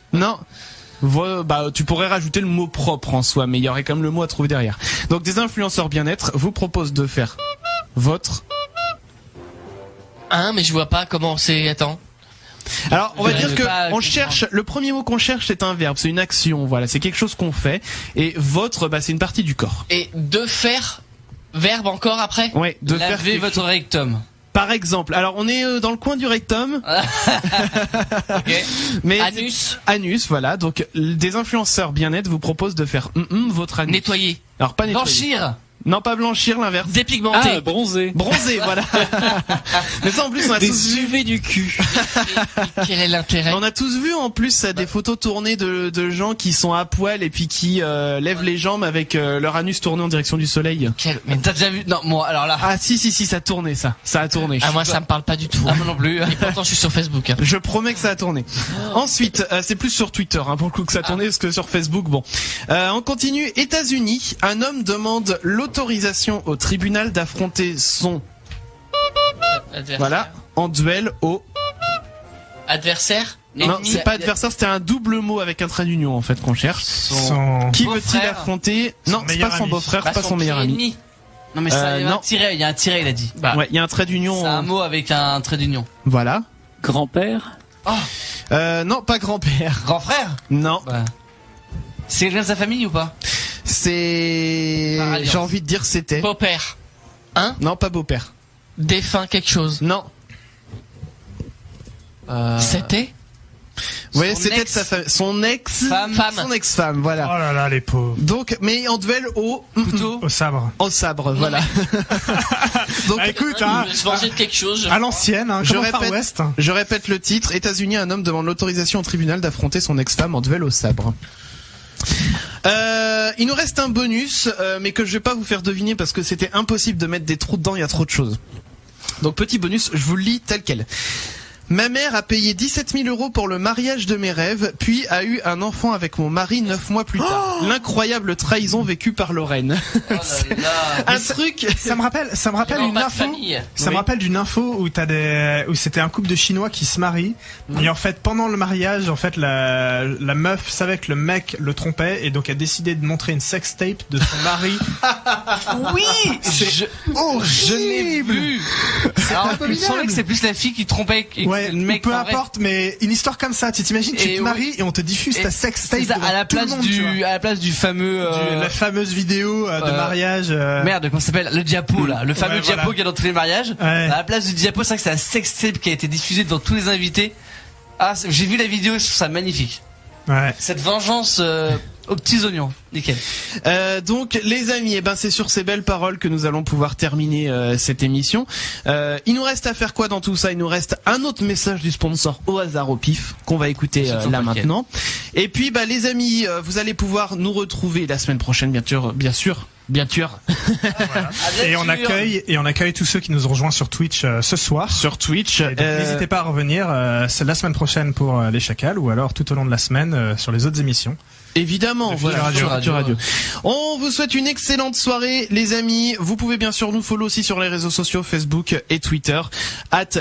Bah tu pourrais rajouter le mot propre en soi, mais il y aurait quand même le mot à trouver derrière. Donc des influenceurs bien-être vous proposent de faire votre mais je vois pas comment c'est. Attends. Alors, on va dire que on cherche. Le premier mot qu'on cherche, c'est un verbe, c'est une action. Voilà, c'est quelque chose qu'on fait. Et votre, c'est une partie du corps. Et de faire, verbe encore après. Ouais, de laver faire votre rectum. Par exemple. Alors, on est dans le coin du rectum. Okay. Mais anus, voilà. Donc, des influenceurs bien-être vous proposent de faire votre anus. Nettoyer. Alors, pas nettoyer. Blanchir. Non, pas blanchir, l'inverse. Dépigmenter. Bronzer. Bronzer, voilà. Mais ça, en plus, on a tous UV du cul. Quel est l'intérêt? On a tous vu, en plus, des photos tournées de gens qui sont à poil et puis qui lèvent les jambes avec leur anus tourné en direction du soleil. Mais t'as déjà vu? Non, moi, alors là. Ah, si, ça a tourné, ça. Ça a tourné. Ah, moi, ça me parle pas du tout. Ah, moi non plus. Et pourtant, je suis sur Facebook. Hein. Je promets que ça a tourné. Ensuite, c'est plus sur Twitter, pour le coup, que ça a tourné, parce que sur Facebook, bon. On continue. États-Unis, un homme demande l'autorisation au tribunal d'affronter son adversaire. Voilà, en duel au adversaire. Non, c'est pas adversaire, c'était un double mot avec un trait d'union en fait qu'on cherche. Qui veut-il affronter? Non, c'est pas son beau-frère, c'est pas son meilleur ami. Non mais ça, il y a un tiret, il a dit. Ouais, il y a un trait d'union. C'est un mot avec un trait d'union. Voilà. Grand-père? Non, pas grand-père. Grand frère? Non. C'est quelqu'un de sa famille ou pas? C'est... J'ai envie de dire c'était. Beau-père. Hein? Non, pas beau-père. Défunt quelque chose. Non. C'était? Oui, c'était son ex-femme. Son ex-femme, voilà. Oh là là, les pauvres. Donc, mais en duel au sabre. Au sabre, voilà. Donc, écoute, je venger de quelque chose. À l'ancienne, je répète le titre. États-Unis, un homme demande l'autorisation au tribunal d'affronter son ex-femme en duel au sabre. Il nous reste un bonus, mais que je vais pas vous faire deviner parce que c'était impossible de mettre des trous dedans, il y a trop de choses. Donc petit bonus, je vous le lis tel quel. Ma mère a payé 17 000 € pour le mariage de mes rêves, puis a eu un enfant avec mon mari 9 mois plus tard. L'incroyable trahison vécue par Lorraine. Un truc. Ça me rappelle une info. Ça me rappelle d'une info où où c'était un couple de Chinois qui se marient. Et en fait, pendant le mariage, en fait, la meuf savait que le mec le trompait et donc a décidé de montrer une sextape de son mari. Oui! C'est Je n'ai vu. Alors, il me semblait que c'est plus la fille qui trompait ouais, le mec. Peu importe, mais une histoire comme ça, tu t'imagines, tu te maries et on te diffuse ta sextape à la place du fameux la fameuse vidéo de mariage. Merde, comment ça s'appelle? Le diapo là, le fameux diapo qu'il y a dans tous les mariages. À la place du diapo, c'est vrai que c'est la sextape qui a été diffusée dans tous les invités. Ah, j'ai vu la vidéo, je trouve ça magnifique. Ouais. Cette vengeance aux petits oignons, nickel. Donc les amis, c'est sur ces belles paroles que nous allons pouvoir terminer cette émission. Il nous reste à faire quoi dans tout ça? Il nous reste un autre message du sponsor au hasard au pif qu'on va écouter là maintenant. Et puis les amis, vous allez pouvoir nous retrouver la semaine prochaine, bien sûr. Voilà. Et on accueille tous ceux qui nous ont rejoints sur Twitch ce soir. Sur Twitch. N'hésitez pas à revenir. C'est la semaine prochaine pour les Chacals ou alors tout au long de la semaine sur les autres émissions. Évidemment, voilà, sur Radio. On vous souhaite une excellente soirée, les amis. Vous pouvez bien sûr nous follow aussi sur les réseaux sociaux, Facebook et Twitter,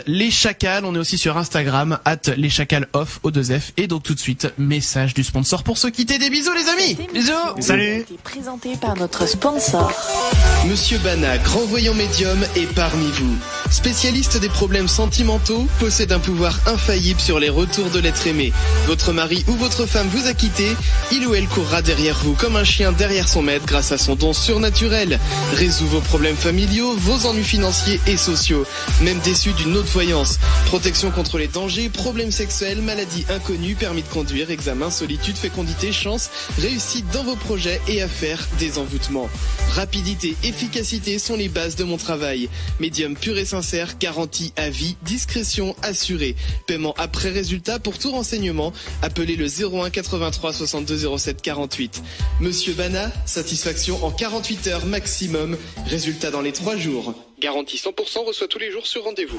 @leschacals. On est aussi sur Instagram, @leschacal_off, O2F. Et donc tout de suite, message du sponsor pour se quitter. Des bisous, les amis. Bisous. Salut. Présenté par notre sponsor. Monsieur Bana, grand voyant médium, est parmi vous. Spécialiste des problèmes sentimentaux, possède un pouvoir infaillible sur les retours de l'être aimé. Votre mari ou votre femme vous a quitté, il ou elle courra derrière vous comme un chien derrière son maître grâce à son don surnaturel. Résout vos problèmes familiaux, vos ennuis financiers et sociaux. Même déçu d'une autre voyance. Protection contre les dangers, problèmes sexuels, maladies inconnues, permis de conduire, examen, solitude, fécondité, chance, réussite dans vos projets et affaires, désenvoûtement. Rapidité, efficacité sont les bases de mon travail. Médium pur et sincère, garantie à vie, discrétion assurée. Paiement après résultat. Pour tout renseignement, appelez le 01 83 62 07 48. Monsieur Bana, satisfaction en 48 heures maximum. Résultat dans les 3 jours. Garantie 100%, reçoit tous les jours sur rendez-vous.